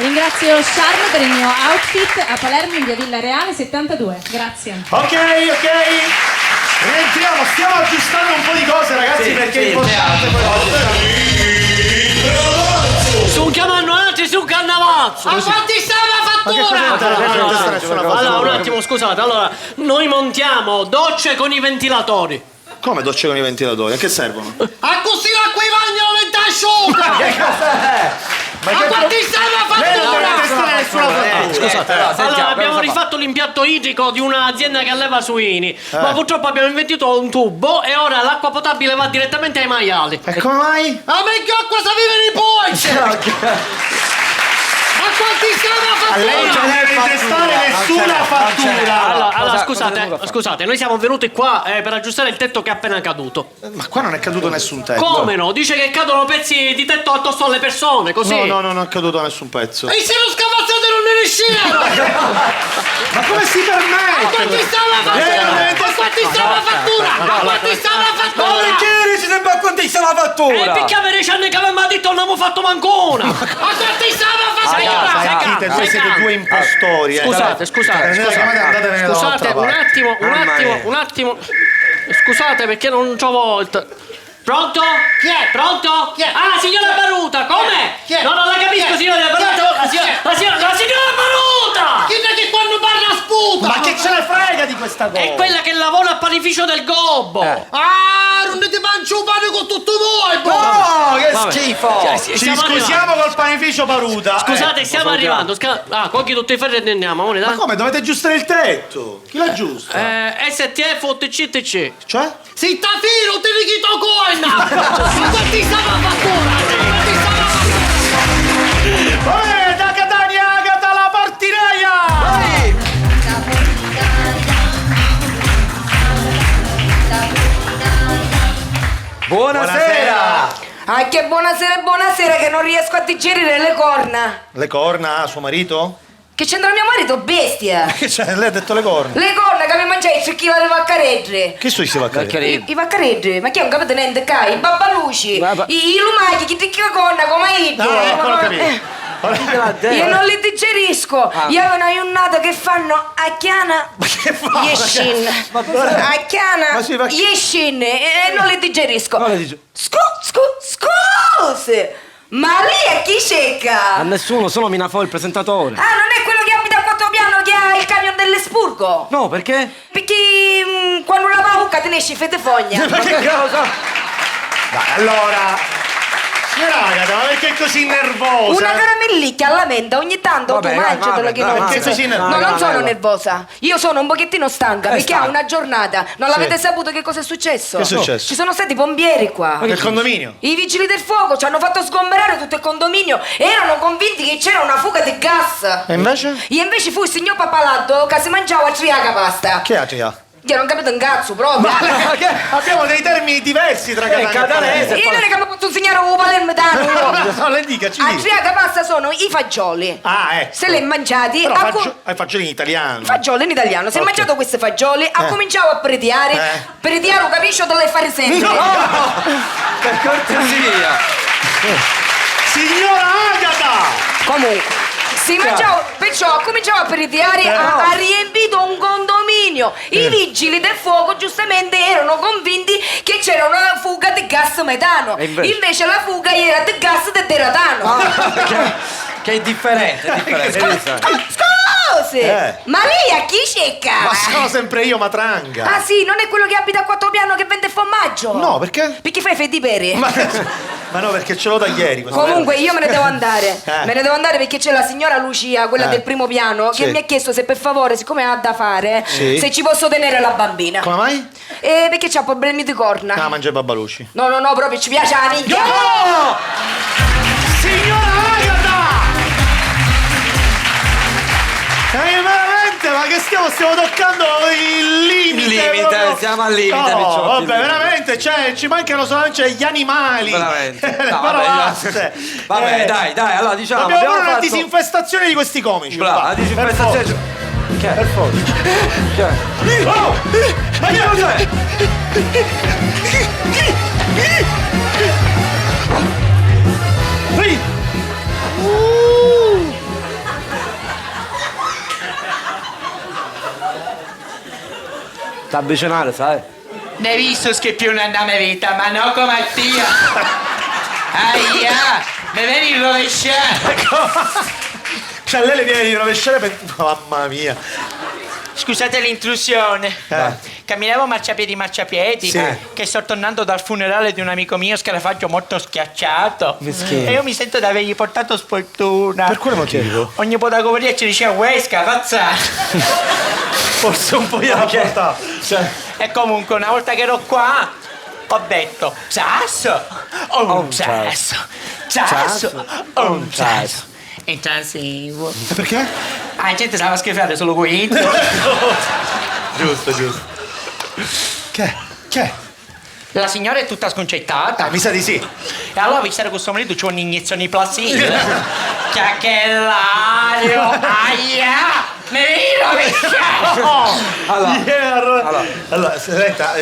Ringrazio Charme per il mio outfit a Palermo in via Villa Reale 72. Grazie. Ok. Rientriamo, stiamo aggiustando un po' di cose, ragazzi, perché è importante Su un chiamannolati, su un cannavazzo. A quanti siamo la fattura? Allora, un attimo, scusate. Allora, noi montiamo docce con i ventilatori. Come docce con i ventilatori? A che servono? A così l'acqua i bagni non mette asciuga! Che cos'è? Ma a quanti siamo la fattura? Scusate, allora abbiamo rifatto l'impianto idrico di un'azienda che alleva suini, ma purtroppo abbiamo invertito un tubo e ora l'acqua potabile va direttamente ai maiali. E come mai? A me che acqua sa vivere i poi! A quanti A lei non deve intestare nessuna fattura. Allora, scusate, noi siamo venuti qua per aggiustare il tetto che è appena caduto. Ma qua non è caduto nessun tetto. Come no? Dice che cadono pezzi di tetto addosso alle persone, così. No, non è caduto nessun pezzo. E se lo scavazzate non ne riuscirono! Ma come si permette? A quanti stava la fattura? A quanti stava la fattura? Ma perché dici sempre a quanti stava la fattura? E perché avere 10 anni che avevamo detto non abbiamo fatto manco una! A quanti stava la fattura? Sentite, voi siete due impostori. Scusate, un attimo. Scusate perché non c'ho volta. Pronto? Chi è? Pronto? Chi è? Ah, signora Baruta, come? Chi è? No, non la capisco, signora Baruta. La signora Baruta! Chi è che quando parla sputa? Ma che ce ne frega di questa cosa? È quella che lavora al panificio del Gobbo. Ah, non ti mangi un pane con tutto voi, Oh, che schifo! Ci scusiamo col panificio Baruta. Scusate, stiamo arrivando. Cogli tutti i ferri e ne andiamo. Ma come? Dovete aggiustare il tetto? Chi l'aggiusta? STF o TCTC. Cioè? Zitta filo, te ne chiedo coin! Ma quanti stava la fattura? Da Catania, Agata la portinaia! Buonasera! Ah, che buonasera che non riesco a digerire le corna. Le corna, suo marito? Che c'entra mio marito, bestia? Che c'è? Lei ha detto le corna. Le corna che mi mangiai il cecchino di vaccareggi. Che sono i vaccareggi? I vaccareggi? Ma chi è un capito niente? I babbaluci, i lumachi, chi ti corna come i Non ho capito. Io non li digerisco. Io ho una giornata che fanno a chiana Yeshin. A chiana Yeshin e non li digerisco. Scusi, ma lì è chi cerca? A nessuno, solo Minafò il presentatore. Ah, non è quello che abita a 4 piano che ha il camion dell'Espurgo? No, perché? Perché quando la pauca te ne esci fette fogna. Ma che cosa? Dai, allora... Signora Agata, ma perché è così nervosa? Una caramellicchia alla menta ogni tanto tu mangiatelo che non perché così nervosa? No, non sono nervosa. Io sono un pochettino stanca perché ha una giornata. Non l'avete saputo che cosa è successo? Che è successo? Ci sono stati i pompieri qua. Nel condominio? I vigili del fuoco ci hanno fatto sgomberare tutto il condominio e erano convinti che c'era una fuga di gas. E invece? E invece fu il signor Papalatto che si mangiava a triaga pasta. Che è Atria? Io non capito un cazzo proprio. Abbiamo dei termini diversi tra Catania e Palermo. Io non è che mi posso insegnare un palermitano. No, le dica, ci A dica. triaga pasta sono i fagioli. Ah, ecco. Se li hai mangiati. Però fagioli in italiano. Fagioli in italiano. Se hai mangiato questi fagioli, ha cominciato a prediare. Prediare un capiscio te l'hai fare sempre. No! Per cortesia! Signora Agata! Comunque. Si mangiava, perciò cominciava a prediare, ha riempito un condominio. I vigili del fuoco giustamente erano convinti che c'era una fuga di gas metano. Invece la fuga era di gas di deratano. Che è differente, Scusi, ma lei a chi cerca? Ma sono sempre io, Matranga. Ah sì, non è quello che abita a 4 piano che vende formaggio? No, perché? Perché fai freddi peri. Ma no, perché ce l'ho da ieri. Comunque io me ne devo andare. Me ne devo andare perché c'è la signora Lucia, quella del primo piano, che mi ha chiesto se per favore, siccome ha da fare, se ci posso tenere la bambina. Come mai? Perché c'ha problemi di corna. Ah, mangia i babbaluci. No, proprio ci piace la nicchia. No! Signora Agata! Veramente, ma che stiamo toccando il limite. Il limite, proprio. siamo al limite. No, vabbè, veramente, cioè, ci mancano solamente gli animali. Veramente. Le No, parolacce. Vabbè, dai, allora diciamo. Dobbiamo fare una fatto... disinfestazione di questi comici. Brava, la disinfestazione. Che è? Per forza. Che è? Oh! Ma che cos'è? Sta avvicinare, sai? Ne hai visto scheppione nella mia vita, ma no come a Dio. Aia, mi vieni a rovesciare. Cioè lei le viene di rovesciare per... Mamma mia. Scusate l'intrusione. Camminavo marciapiedi, che sto tornando dal funerale di un amico mio scarafaggio molto schiacciato. E io mi sento di avergli portato sfortuna. Per quale motivo? Ogni po' da coveria ci diceva uè, scapazzato. Forse un po' gliela portata. E comunque una volta che ero qua ho detto sasso, un sasso, sasso, un sasso. Intensivo. Perché? La gente stava scherzando solo con intro. Giusto. Che? La signora è tutta sconcettata. Mi sa di sì. E allora, visto che questo marito c'è un'iniezione di plastica. Chiacchierario. Aia! Mi Allora, senta,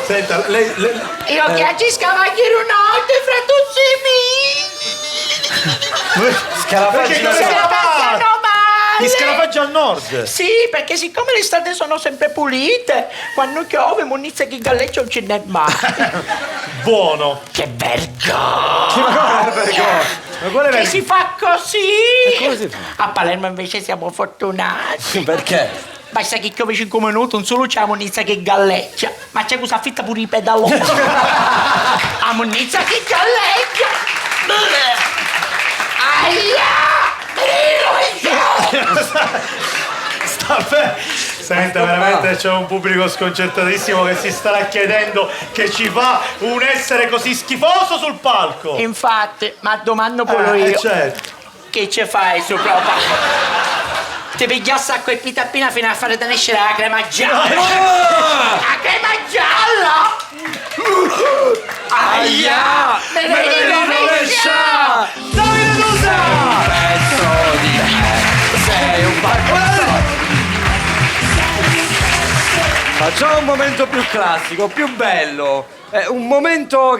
senta, lei... Io chiacci scavagliere un'altra fra tutti i miei. Perché cosa male? Gli scarafaggi al nord? Sì, perché siccome le strade sono sempre pulite, quando piove munizia che galleggia non ce n'è mai. Buono. Che vergogna! Che si fa così? Come si fa? A Palermo invece siamo fortunati. Perché? Basta che piove 5 minuti, non solo c'è la munizia che galleggia, ma c'è cosa affitta pure i pedaloni. La munizia che galleggia! Aia! Senta, veramente c'è un pubblico sconcertatissimo che si starà chiedendo che ci fa un essere così schifoso sul palco. Infatti, ma domando pure io. Certo. Che ci fai su proprio? Ti piglia a sacco e pitappina fino a fare da nascere la crema gialla. La crema gialla! Aia! Me ne rovescia! Davide Dusa! Pezzo di me, sei un Facciamo un momento più classico, più bello. Un momento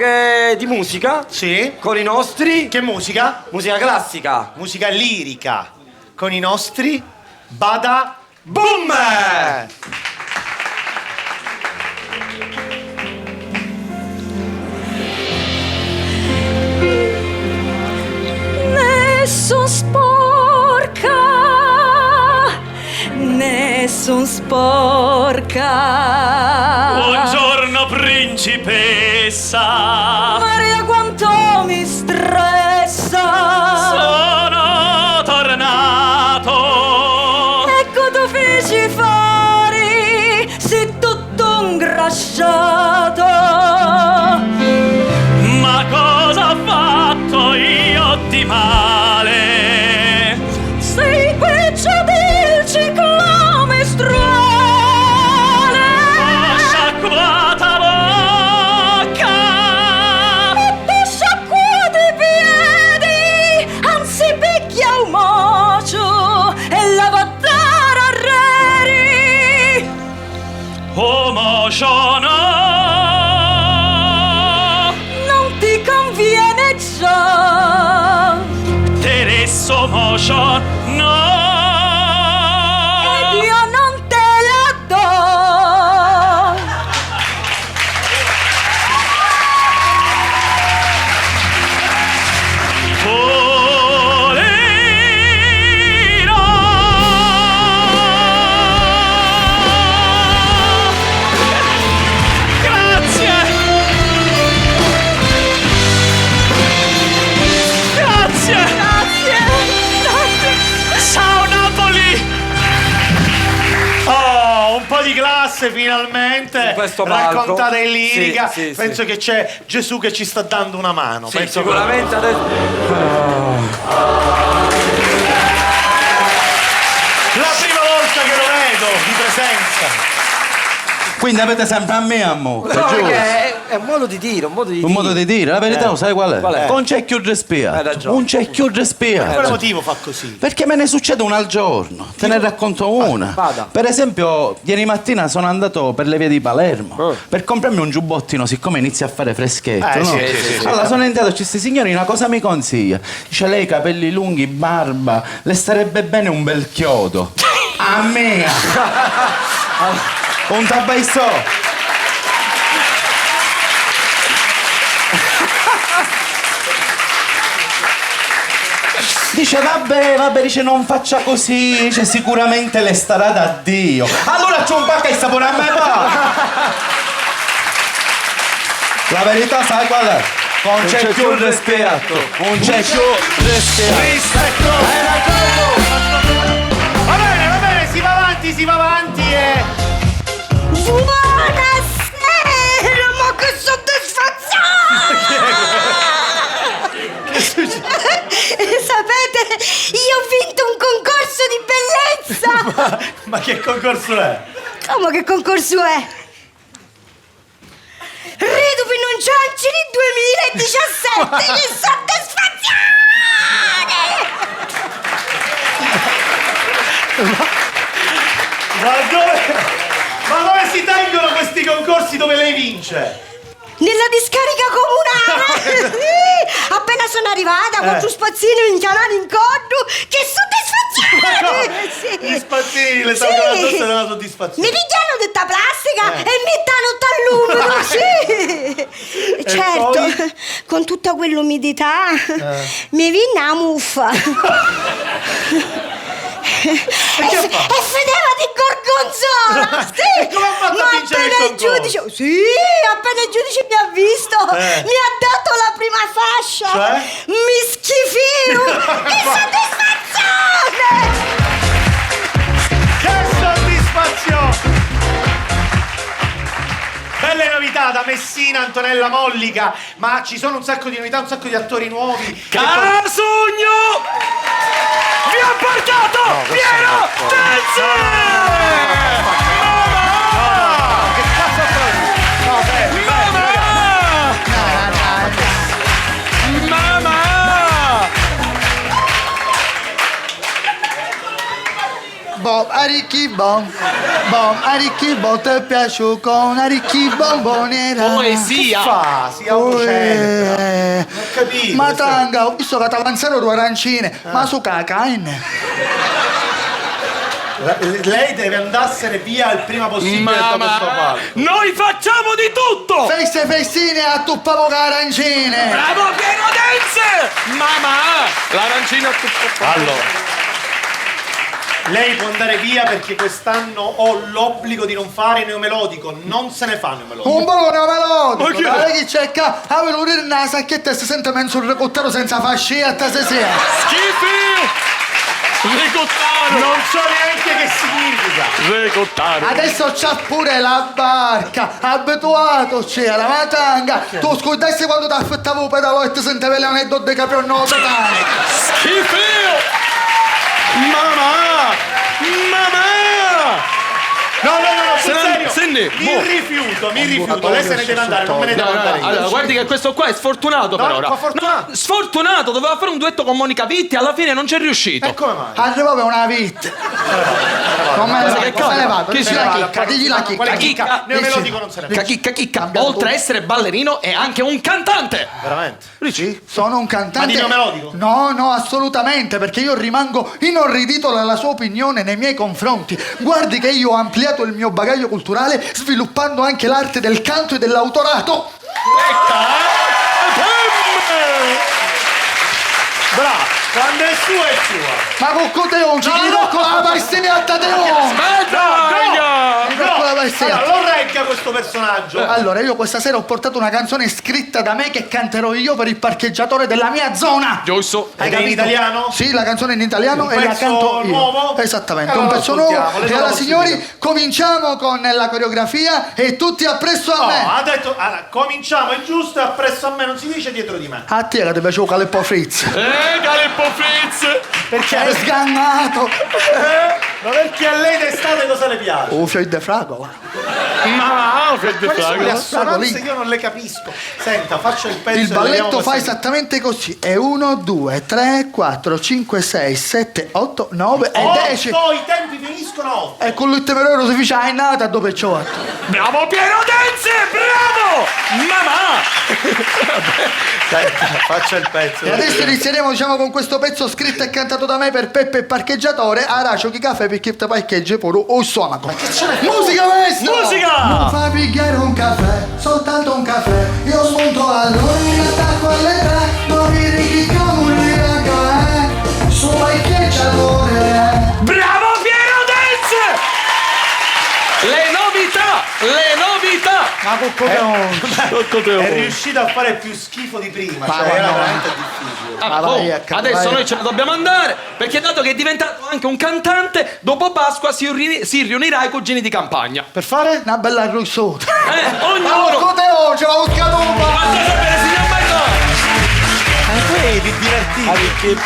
di musica. Sì. Con i nostri. Che musica? Musica classica. Musica lirica. Con i nostri Bada Boom! Nessun sporca, nessun sporca. Buongiorno principessa. Maria quanto mi stressa. Sono tornato. Ecco tu feci fuori, sei tutto ingrasciato. Ma cosa ho fatto io di male? Sei peggio del ciclo mestruale. Ho sciacquata bocca. E tu sciacquati i piedi, anzi picchia un mocio e lavattare a reri. Oh mociono. Non ti conviene già. Teresso motion, no. Ed io non te la do. Grazie! Grazie! Ciao Napoli! Oh, un po' di classe finalmente. In questo palco. Raccontata in lirica. Sì, sì, Penso che c'è Gesù che ci sta dando una mano. Sì, Penso sicuramente adesso. La prima volta che lo vedo di presenza. Quindi avete sempre a me, amore. No, giusto? perché è un modo di dire, un modo di Un modo di dire, la verità lo sai qual è? Qual è? Non c'è più respira. Hai ragione. Non c'è più respira. Per quale motivo fa così? Perché me ne succede una al giorno, te ne racconto una. vada. Per esempio, ieri mattina sono andato per le vie di Palermo per comprarmi un giubbottino, siccome inizia a fare freschetto, no? sì. Allora sono entrato, ci sti signorina, cosa mi consiglia? Dice lei capelli lunghi, barba, le starebbe bene un bel chiodo. A me! Un tabaisto! Dice vabbè, dice non faccia così, dice sicuramente le starà da Dio. Allora c'ho un pacca e sapore a me va. La verità sai qual è? Non c'è più rispetto, non c'è più rispetto. Va bene, si va avanti e... Buonasera, ma che soddisfazione! Che succede? Sapete Presidente, io ho vinto un concorso di bellezza! Ma che concorso è? Come che concorso è? Redo Pinonciancini 2017, che soddisfazione! Ma dove si tengono questi concorsi dove lei vince? Nella discarica comunale! Appena sono arrivata con tu spazzini in canale in cordo, che soddisfazione! Sì. Gli spazzini le stanno addosso è una soddisfazione. Mi pigliano tutta plastica e mettano t'all'umido, sì! Certo, poi? con tutta quell'umidità mi viene la muffa. E fedeva di gorgonzola! Sì! E come ha fatto a vincere il concorso? Appena il giudice mi ha visto, mi ha dato la prima fascia! Cioè? Mi schifio! Che soddisfazione! Che soddisfazione! Belle novità da Messina, Antonella Mollica, ma ci sono un sacco di novità, un sacco di attori nuovi. Casugno vi ha portato Piero Tenzi! Che cazzo Mamma! Bom, arricchi bom, te piace con arricchi bombonera. Poesia! Che fa? Si autocelebra. Non capisco. Ma tanga, ho visto che ti avanzano due arancine, ma su cacaine. Lei deve andarsene via il prima possibile da questo palco. Noi facciamo di tutto! Feste festine a tu pavoca arancine. Bravo Piero Tenzi! Mamma! L'arancina a tutto. Allora, lei può andare via perché quest'anno ho l'obbligo di non fare neomelodico, non se ne fa neomelodico. Un po' neomelodico, dai chi cerca a venire una sacchetta e si sente menso il ricottaro senza fascietta se sia. Schifi! Ricottaro! Non so neanche che significa. Ricottaro! Adesso c'ha pure la barca, abituato c'era, ma tanga. Tu scordassi quando ti affittavo un pedalo e ti sentivi l'aneddoto di caprionno totale. Schifo! Mamma! No, sul serio. Senti, mi rifiuto. Lei se ne deve andare, non me ne devo andare io. Allora, guardi che questo qua è sfortunato per ora. Fortunato? No, sfortunato, doveva fare un duetto con Monica Vitti, alla fine non c'è riuscito. E come mai? Arrivava una vita. Non me ne vado. Che Digli la chicca, digli la chicca. Quale chicca? Neomelodico non se ne fa. Chicca. Oltre a essere ballerino è anche un cantante. Veramente? Sì, sono un cantante. Ma di neomelodico? No, assolutamente, perché io rimango inorridito dalla sua opinione nei miei confronti. Guardi che io ho ampliato il mio bagaglio culturale sviluppando anche l'arte del canto e dell'autorato. Bravo, quando è sua è sua. Ma con Coteon ci dirò con la paestinetta Teon. Allora, lo regga questo personaggio. Allora, io questa sera ho portato una canzone scritta da me che canterò io per il parcheggiatore della mia zona. Giusto. Hai capito? In italiano? Sì, la canzone è in italiano e la canto io. Nuovo? Esattamente, Allora un pezzo nuovo. E ascoltiamo, allora signori, cominciamo con la coreografia e tutti appresso a me. Ha detto, allora, cominciamo, è giusto, e appresso a me non si dice dietro di me. A te che ti piace Caleppo Fritz. Caleppo Fritz. Perché? È sgannato. Ma perché a lei d'estate cosa le piace? Un fior de fragola. Ma quali sono le assonanze? Io non le capisco. Senta, faccio il pezzo. Il balletto fa esattamente così. È 1, 2, 3, 4, 5, 6, 7, 8, 9 e 10. I tempi finiscono. E con l'ultimo si dice è nata dopo il 8. Bravo Piero Tenzi, bravo! Mamma! Senta, faccio il pezzo. E adesso inizieremo con questo pezzo scritto e cantato da me per Peppe il parcheggiatore. Aracio chi caffè perché ti parcheggi pure o stomaco. Musica maestro! Musica! Non fa pigliare un caffè, soltanto un caffè. Io spunto all'una, attacco alle 3. Non mi richiamo un raga, su parcheggiatore. Bravo Piero Tenzi! Le novità! Ma Coccoteon è riuscito a fare più schifo di prima. Cioè, era veramente difficile. Adesso noi ce ne dobbiamo andare, perché dato che è diventato anche un cantante, dopo Pasqua si riunirà ai cugini di campagna. Per fare una bella russota. Ognuno! Coccoteon, ce l'ho scaduta! Quanto sapere, signor Marco! Vedi, divertito.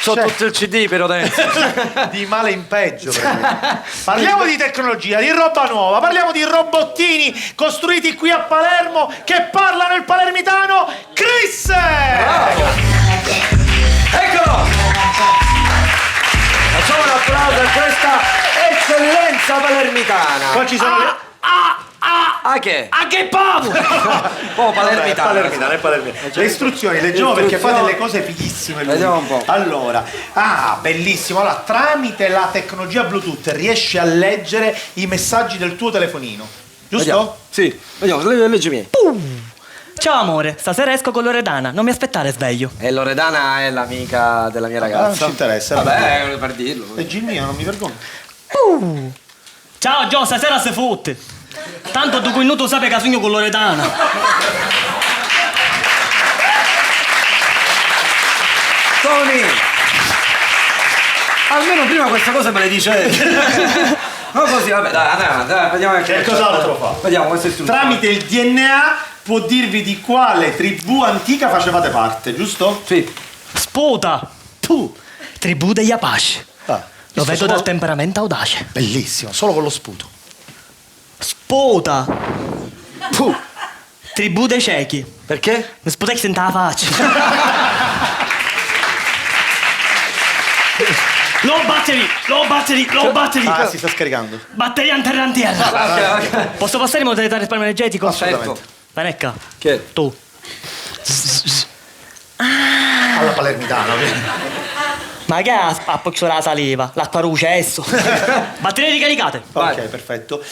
So tutto il CD però dentro. Di male in peggio. Parliamo di tecnologia, di roba nuova, parliamo di robottini costruiti qui a Palermo che parlano il palermitano. Chris! Eccolo! Facciamo un applauso a questa eccellenza palermitana. Qua ci sono le... che? A che pavo! Oh, palermitano. È palermitano. Le istruzioni, leggiamo perché fa delle cose fighissime lui. Vediamo un po'. Allora, bellissimo. Allora, tramite la tecnologia Bluetooth riesci a leggere i messaggi del tuo telefonino. Giusto? Vediamo. Sì, vediamo, leggi miei. Ciao amore, stasera esco con Loredana, non mi aspettare sveglio. E Loredana è l'amica della mia ragazza. Non ci interessa. Vabbè, per dirlo. Leggi il mio, non mi vergogno. Ciao Gio, stasera se fotte. Tanto dopo un minuto sape che sogno con Loredana. Tony! Almeno prima questa cosa me le dicevi. Non così, vabbè, dai, vediamo che cos'altro fa. Vediamo questa istruzione. Tramite il DNA può dirvi di quale tribù antica facevate parte, giusto? Sì. Spota! Tu! Tribù degli Apache. Lo vedo dal temperamento audace. Bellissimo, solo con lo sputo. Spota! Tribù dei ciechi. Perché? Mi sputai che senta la faccia. Low battery. Ah, si sta scaricando. Batteria anterrantiera. Ok. Posso passare in modalità risparmio energetico? Assolutamente. Vanecca. Che? Tu. Alla palermitana. Ma che ha pocciolato la saliva? L'acqua rucesso. Batterie ricaricate. Ok, perfetto.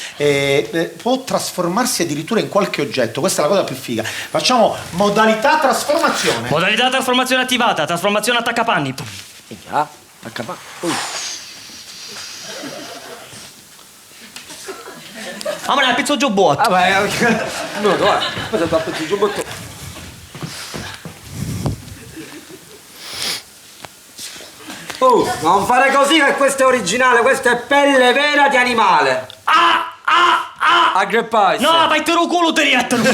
Può trasformarsi addirittura in qualche oggetto. Questa è la cosa più figa. Facciamo modalità trasformazione. Modalità trasformazione attivata. Trasformazione attaccapanni. Ah, ma è il pizzo giubbotto. Vabbè, no, guarda. Aspetta, il giubbotto. Oh, non fare così che questo è originale, questa è pelle vera di animale. Aggreppai. No, vai te lo culo te riettano.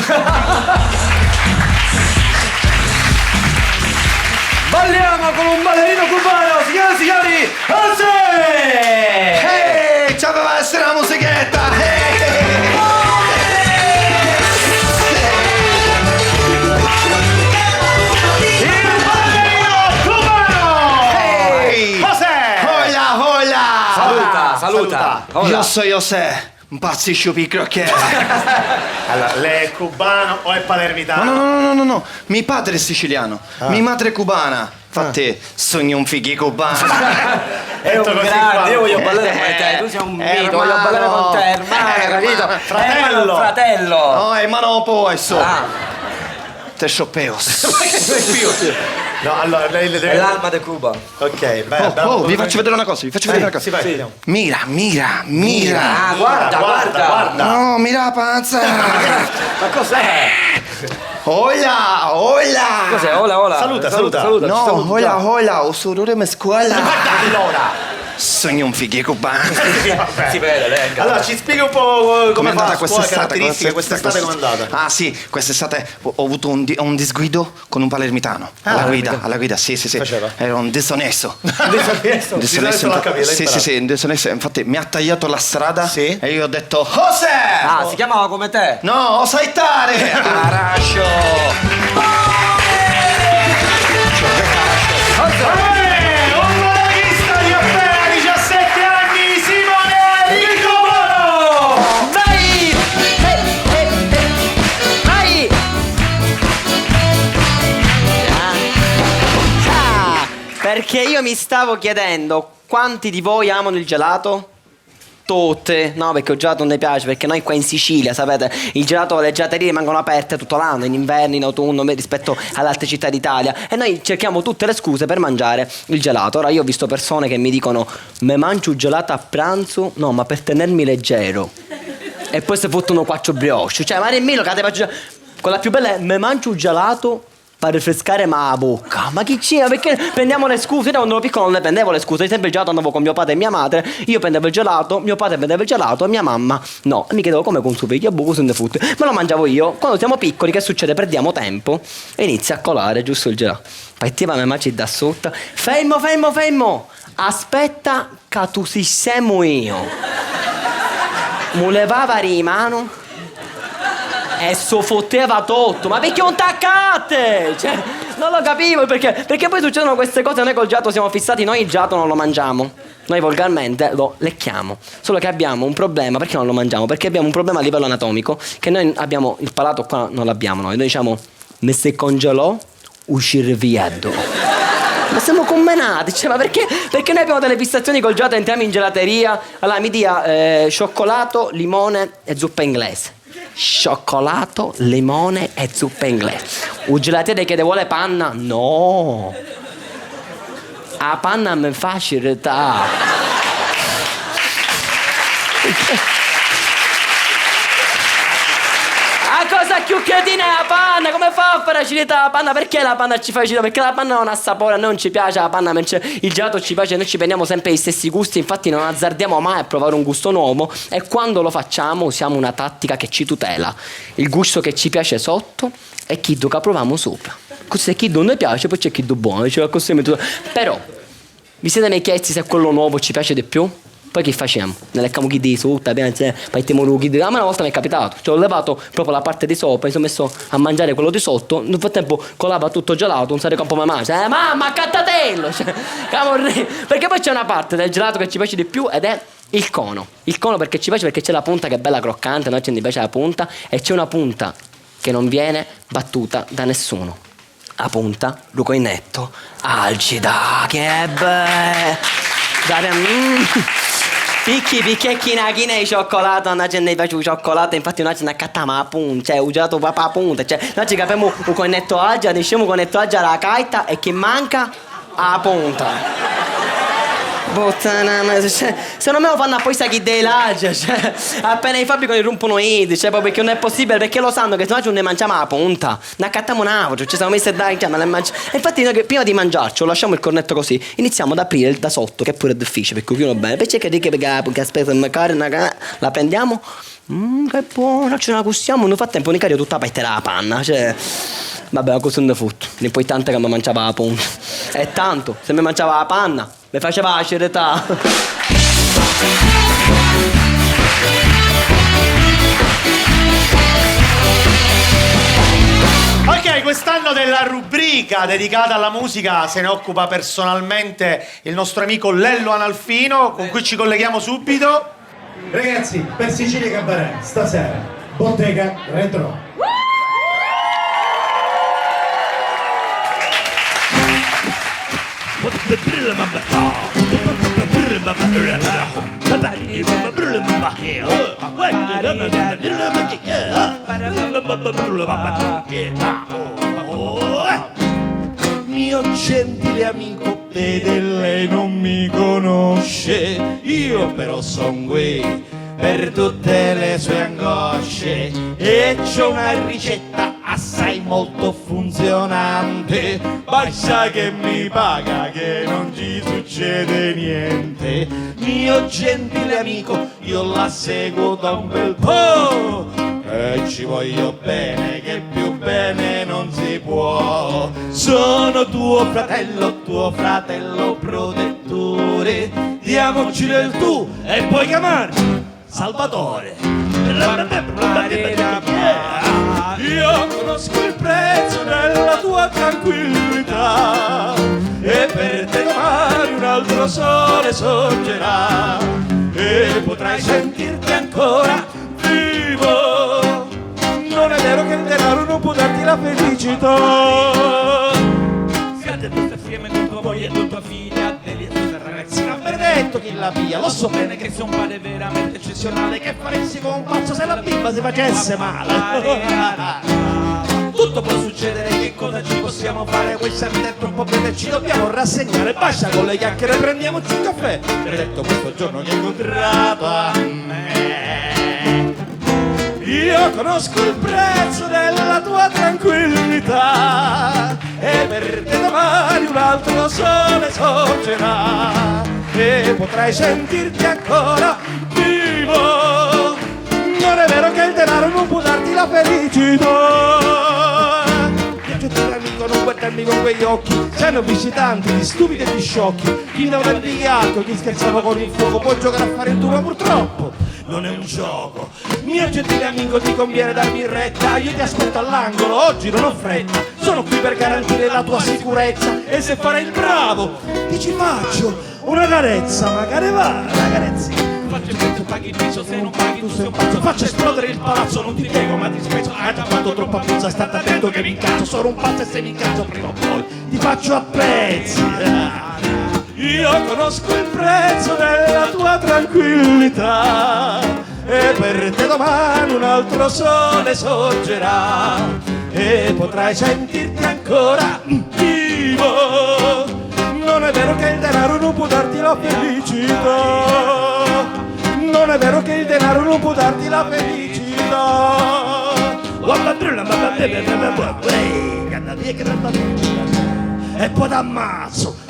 Balliamo con un ballerino cubano, signore e signori. Ehi, ci doveva essere la musichetta. Saluta. Io so José, un pazziscio piccolo che è. Allora, lei è cubano o è palermitano? No. Mio padre è siciliano, mia madre è cubana. Infatti, sogno un fighi cubano. È un grande, io voglio ballare con te, tu sei un mito, voglio ballare con te, hermano, capito? Fratello. No, hermano poi so. Te sciopeos. No, allora lei le deve... È l'alma di Cuba. Ok, bello. Vi faccio vedere una cosa, Sì, vai. Mira. Ah, guarda. No, mira panza. Ma cos'è? Hola. Cos'è? Hola. Saluta. No, hola, o sorore me scuola. Allora. Sogno un fighi cubano. Si vede, venga. Allora, ci spieghi un po' Come è fa andata la scuola, quest'estate? caratteristiche, quest'estate come è andata? Ah sì, quest'estate ho avuto un disguido con un palermitano. Alla guida, sì. Faceva? Era un disonesto. Disonesto l'ha capito, l'hai imparato. Sì, disonesto. Infatti mi ha tagliato la strada Sì. e io ho detto José! Ah, si chiamava come te? No, osaitare! Arascio. Un motorista di appena 17 anni, Simone Ricobono! Vai! Perché io mi stavo chiedendo quanti di voi amano il gelato? Tutte. No, perché il gelato non mi piace, perché noi qua in Sicilia, sapete, il gelato, le gelaterie rimangono aperte tutto l'anno, in inverno, in autunno, rispetto alle altre città d'Italia, e noi cerchiamo tutte le scuse per mangiare il gelato. Ora io ho visto persone che mi dicono me mangio il gelato a pranzo, no, ma per tenermi leggero. E poi si fottono 4 brioche. Cioè, ma nemmeno che te faccio... Quella più bella è me mangio il gelato per rinfrescare la bocca. Ma chi c'è? Perché prendiamo le scuse? Io quando ero piccolo non ne prendevo le scuse. Io sempre il gelato andavo con mio padre e mia madre. Io prendevo il gelato, mio padre prendeva il gelato e mia mamma no. E mi chiedevo come con suo figlio, buco se ne fotte. Me lo mangiavo io. Quando siamo piccoli che succede? Perdiamo tempo e inizia a colare giusto il gelato. Partiva mia madre da sotto. Fermo. Aspetta che tu sistemo io. Mi levava le mani e soffotteva tutto. Ma perché non t'accate? Cioè, non lo capivo perché poi succedono queste cose. Noi col gelato siamo fissati, noi il gelato non lo mangiamo. Noi volgarmente lo lecchiamo. Solo che abbiamo un problema. Perché non lo mangiamo? Perché abbiamo un problema a livello anatomico. Che noi abbiamo il palato qua, non l'abbiamo noi. Noi diciamo, mi si congelò, uscire viado. Ma siamo commenati, cioè, ma perché noi abbiamo delle fissazioni col gelato, entriamo in gelateria, allora mi dia cioccolato, limone e zuppa inglese. Cioccolato, limone e zuppa inglese. Un gelatiere che vuole panna? No. La panna mi fa scirità. La cosa più cretina è la panna. Come fa a fare acidità la panna? Perché la panna ci fa acidità? Perché la panna non ha sapore, a noi non ci piace la panna, mentre il gelato ci piace, noi ci prendiamo sempre gli stessi gusti, infatti non azzardiamo mai a provare un gusto nuovo e quando lo facciamo usiamo una tattica che ci tutela. Il gusto che ci piace sotto e chi che proviamo sopra. Così chi non ne piace, poi c'è chi buono, però vi siete mai chiesti se quello nuovo ci piace di più? Poi che facciamo? Ne lecchiamo chi di sotto, partiamo chi di... A me una volta mi è capitato, cioè ho levato proprio la parte di sopra, mi sono messo a mangiare quello di sotto, nel frattempo colava tutto gelato, non sarei campo mamma, mamma, cattatello! Perché poi c'è una parte del gelato che ci piace di più ed è il cono. Il cono perché ci piace perché c'è la punta che è bella croccante, noi ci piace la punta, e c'è una punta che non viene battuta da nessuno. La punta, rucoinetto, alcida, che bello! Picchi una china di cioccolato, una gente ne piace il cioccolato, infatti noi ci ne accattiamo la punta, cioè, usato papà punta, cioè, noi ci capiamo un cornetto aggia, diciamo cornetto aggia alla caita e che manca a punta. Secondo me lo fanno apposta chi dei laggia, cioè, appena in fabbrica ne rompono i, cioè, proprio perché non è possibile, perché lo sanno che se no non ne mangiamo la punta, ne accattiamo un altro, ci siamo messi a dare, cioè, e infatti noi prima di mangiarci, lasciamo il cornetto così, iniziamo ad aprire da sotto, che pure è difficile, perché chiudono bene, invece che aspetta il carne, la prendiamo, che buona, ce la gustiamo, nel frattempo ne carico tutta la parte della panna, cioè... Vabbè, così non è fatto. L'importante è che mi mangiava la punta. E tanto, se mi mangiava la panna, mi faceva la cerità. Ok, quest'anno della rubrica dedicata alla musica se ne occupa personalmente il nostro amico Lello Analfino, con cui ci colleghiamo subito. Ragazzi, per Sicilia Cabaret, stasera, Bottega Retro. Mio gentile amico, vede lei non mi conosce, io però son qui per tutte le sue angosce e c'ho una ricetta assai molto funzionante, basta che mi paga che non ci succede niente. Mio gentile amico, io la seguo da un bel po' e ci voglio bene, che più bene non si può. Sono tuo fratello protettore, diamoci del tu e poi chiamarci Salvatore. Io conosco il prezzo della tua tranquillità e per te domani un altro sole sorgerà e potrai sentirti ancora vivo. Non è vero che il denaro non può darti la felicità. Siate tutti assieme con tua moglie e con tua figlia, deliziosa ragazzina, benedetto chi la piglia. Lo so bene che sei un padre veramente eccezionale, che faresti con un pazzo se la bimba si facesse male. Tutto può succedere, che cosa ci possiamo fare? Questa vita è troppo breve, ci dobbiamo rassegnare. Basta con le chiacchiere, prendiamoci un caffè. Benedetto questo giorno che hai incontrato a me. Io conosco il prezzo della tua tranquillità e per te domani un altro sole sorgerà e potrai sentirti ancora vivo. Non è vero che il denaro non può darti la felicità. Amico, prego non guardarmi con quegli occhi. Siamo visitanti di stupidi e di sciocchi. Chi da un antigliato, chi scherzava con il fuoco, può giocare a fare il tuo, ma purtroppo non è un gioco. Mio gentile amico, ti conviene darmi retta. Io ti aspetto all'angolo, oggi non ho fretta. Sono qui per garantire la tua sicurezza. E se farai il bravo, ti ci faccio una carezza. Ma care va, una carezza. Faccio il prezzo, paghi il piso, se non paghi tu sei un pazzo. Faccio esplodere il palazzo, non ti piego ma ti spezzo. Ah, già fatto troppa pizza, state attento che mi incazzo. Sono un pazzo e se mi incazzo prima o poi ti faccio a pezzi. Io conosco il prezzo della tua tranquillità e per te domani un altro sole sorgerà e potrai sentirti ancora vivo. Non è vero che il denaro non può darti la felicità. Non è vero che il denaro non può darti la felicità. E poi t'ammazzo.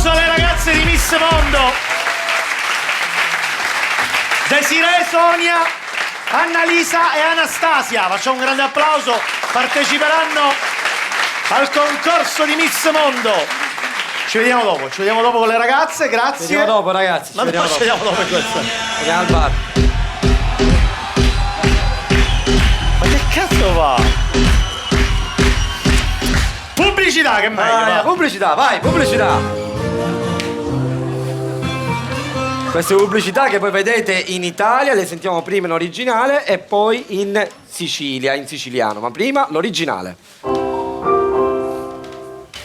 Alle ragazze di Miss Mondo, Desiree, Sonia, Annalisa e Anastasia. Facciamo un grande applauso, parteciperanno al concorso di Miss Mondo. Ci vediamo dopo con le ragazze, grazie. Ci vediamo dopo ragazzi. Ma no, ci vediamo dopo questo. Andiamo al bar. Ma che cazzo va? Pubblicità, che meglio. Pubblicità, vai, pubblicità. Queste pubblicità che poi vedete in Italia le sentiamo prima in originale e poi in Sicilia, in siciliano, ma prima l'originale.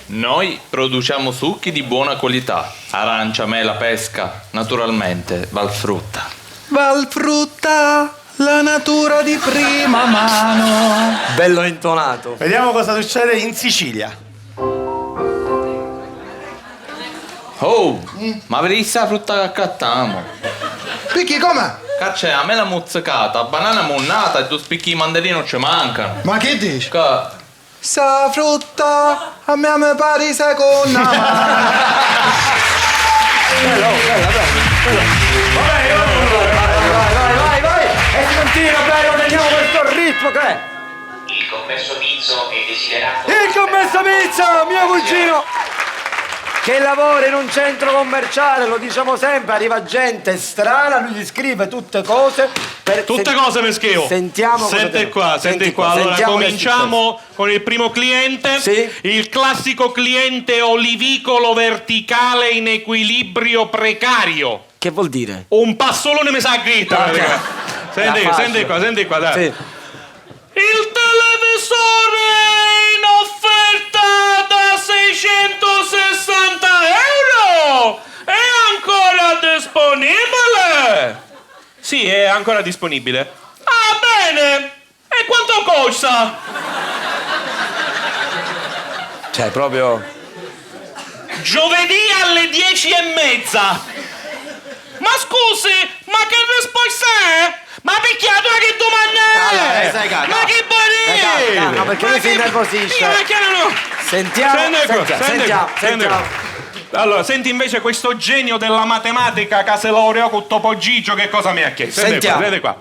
Noi produciamo succhi di buona qualità, arancia, mela, pesca, naturalmente Valfrutta. Valfrutta, la natura di prima mano. Bello intonato. Vediamo cosa succede in Sicilia. Oh, ma per questa frutta che accattiamo? Perché come? Che c'è a mela mozzicata, banana monnata e due spicchi di mandarino ci mancano. Ma che dici? Che? Sta frutta a me pare seconda mano. Vai. E si continua, bello, teniamo questo ritmo che è. Il commesso Pizzo è desiderato. Il commesso Pizzo, mio cugino! Che lavora in un centro commerciale, lo diciamo sempre, arriva gente strana, lui gli scrive tutte cose. Tutte cose meschio. Sentiamo. Senti qua. Allora cominciamo con il primo cliente. Sì. Il classico cliente olivicolo verticale in equilibrio precario. Che vuol dire? Un passolone mi sa gritta. Senti qua, dai. Sì. Il televisore in offerta da 660 euro! È ancora disponibile? Sì, è ancora disponibile. Ah, bene! E quanto costa? Cioè, proprio... Giovedì alle 10:30. Ma scusi, ma che risposta è? Ma picchiato che domanda è? Allora, ma che barriere? No, perché lui si innervosisce. Sentiamo. Allora, senti invece questo genio della matematica che se laureò con Topo Gigio che cosa mi ha chiesto. Senti qua.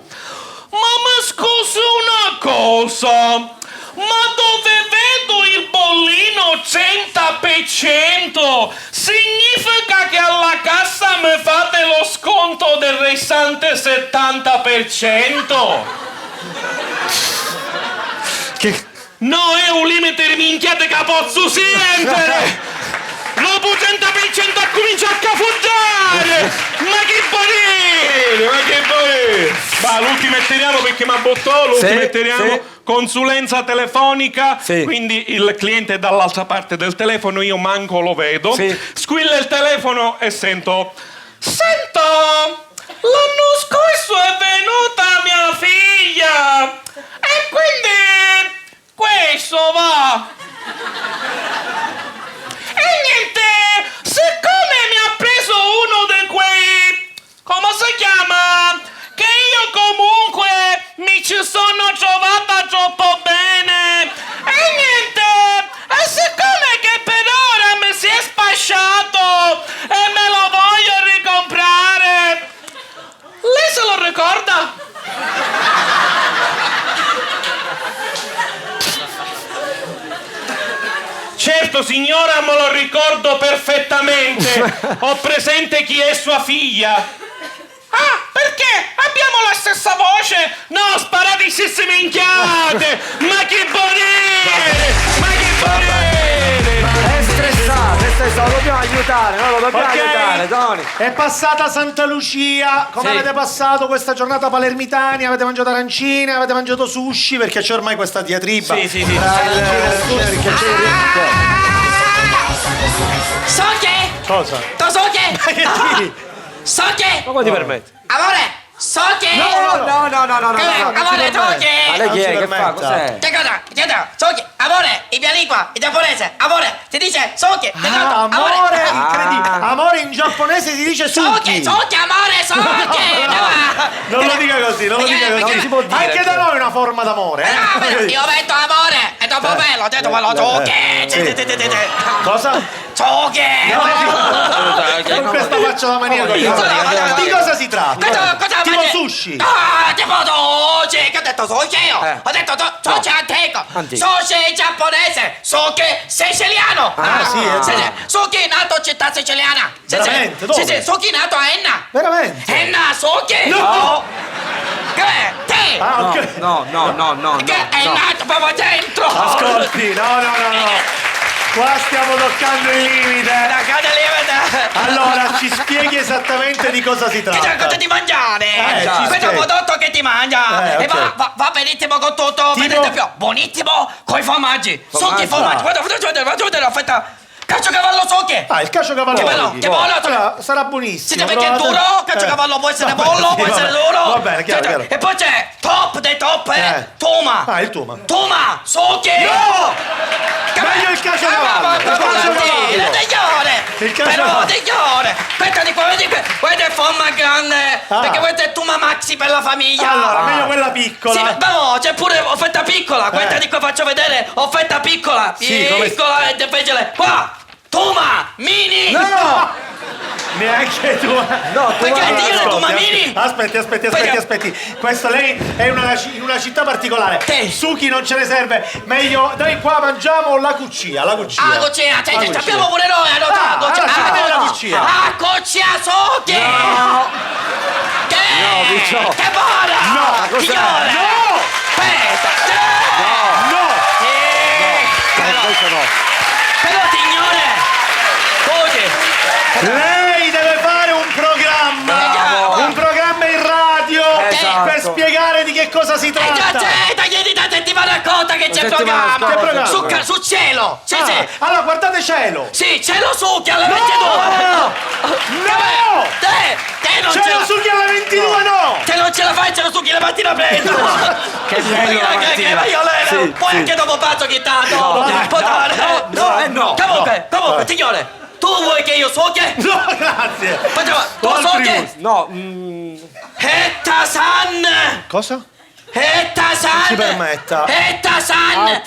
Ma mi scusi una cosa. Ma dove vedo il bollino 100% significa che alla cassa mi fate lo sconto del restante 70%? Che... No, è un limite di minchiate che posso sempre! Dopo 100% ha cominciato a cafoggiare! Ma che bonino! Ma che bonino! Ma l'ultimo italiano perché mi ha bottato, l'ultimo italiano, consulenza telefonica, quindi il cliente è dall'altra parte del telefono, io manco lo vedo. Squilla il telefono e sento: sento! L'anno scorso è venuta mia figlia! E quindi questo va! E niente, siccome mi ha preso uno di quei, come si chiama, che io comunque mi ci sono trovata troppo bene, e niente, e siccome che per ora mi si è spasciato e me lo voglio ricomprare, lei se lo ricorda? Certo signora, me lo ricordo perfettamente. Ho presente chi è sua figlia. Ah, perché? Abbiamo la stessa voce? No, sparatissime minchiate! Ma che bonere! Ma che bonere! È stressato, lo dobbiamo aiutare, no? Lo dobbiamo aiutare, Tony. È passata Santa Lucia. Come avete passato questa giornata palermitani? Avete mangiato arancine? Avete mangiato sushi? Perché c'è ormai questa diatriba. Sì. So che? Cosa? Tu so che? So che? Ma come ti permetti? Amore, so che? No. Amore, so che? Ma lei chi è? Che fa? Cos'è? Che cosa? So che? Amore, in mia lingua, in giapponese. Amore, si dice so che? Amore, incredibile. Amore in giapponese si dice suki. So che, amore, so che? Non lo dica così, non lo dica così. Non si può dire. Anche da noi è una forma d'amore. Io metto amore e dopo me l'ho detto, ma lo so che? Cosa? So che? Con questa faccia da maniaco. Di cosa si tratta? Tipo sushi. Tipo sushi, che ho detto sushi io. Ho detto sushi antico. Sushi giapponese. Sushi siciliano. Sushi nato città siciliana. Veramente? Dove? Sì, sushi nato a Enna. Veramente? Enna sushi. No. Che? Te? Ok. No. Che è nato proprio dentro. Ascolti, no. Qua stiamo toccando il limite. Allora, ci spieghi esattamente di cosa si tratta. Che cosa di mangiare? Questo prodotto che ti mangia e va benissimo con tutto. Per esempio, buonissimo con i formaggi. Succhi formaggi. Guarda, faccio vedere l'offerta. Caciocavallo succhi. Il caciocavallo. Che buono. Allora, sarà buonissimo. Sì, perché è duro. Caciocavallo può essere bollo, può essere duro. Va bene, chiaro. E poi c'è top dei top, Tuma. Il Tuma. Tuma, succhi. No! Meglio il caciocavallo. Però signore, questa di qua, questa è forma grande, perché questa è Tuma Maxi per la famiglia. Allora, meglio quella piccola. Sì, ma c'è pure offerta piccola, questa di qua faccio vedere, offerta piccola. Piccola e difficile. Qua, Tuma Mini. No! Neanche tu. No, perché io ho Tuma Mini. Aspetti. Questo lei è in una città particolare. Suki non ce ne serve. Meglio, noi qua mangiamo la cuccia. La cuccia. Sappiamo pure noi. La cuccia. Cuccia Suki. No. Che buona. No, signore. No. Aspetta. No. Questo no. Però signore, lei deve fare un programma in radio per spiegare di che cosa si tratta. Ieri da settimana corta che c'è programma. Su cielo. Sì. Allora guardate cielo. Sì, cielo Suki alle 22. No! Cielo Suki alle 22 no! Se non ce la fai, cielo Suki la mattina presto. Che bello la mattina. Poi anche dopo pazzo che tanto. No. Comunque, signore. Tu vuoi che io suoche? No, grazie. Tu suoche? No. Etta-san! Cosa? Etta-san! Si permetta. Etta-san!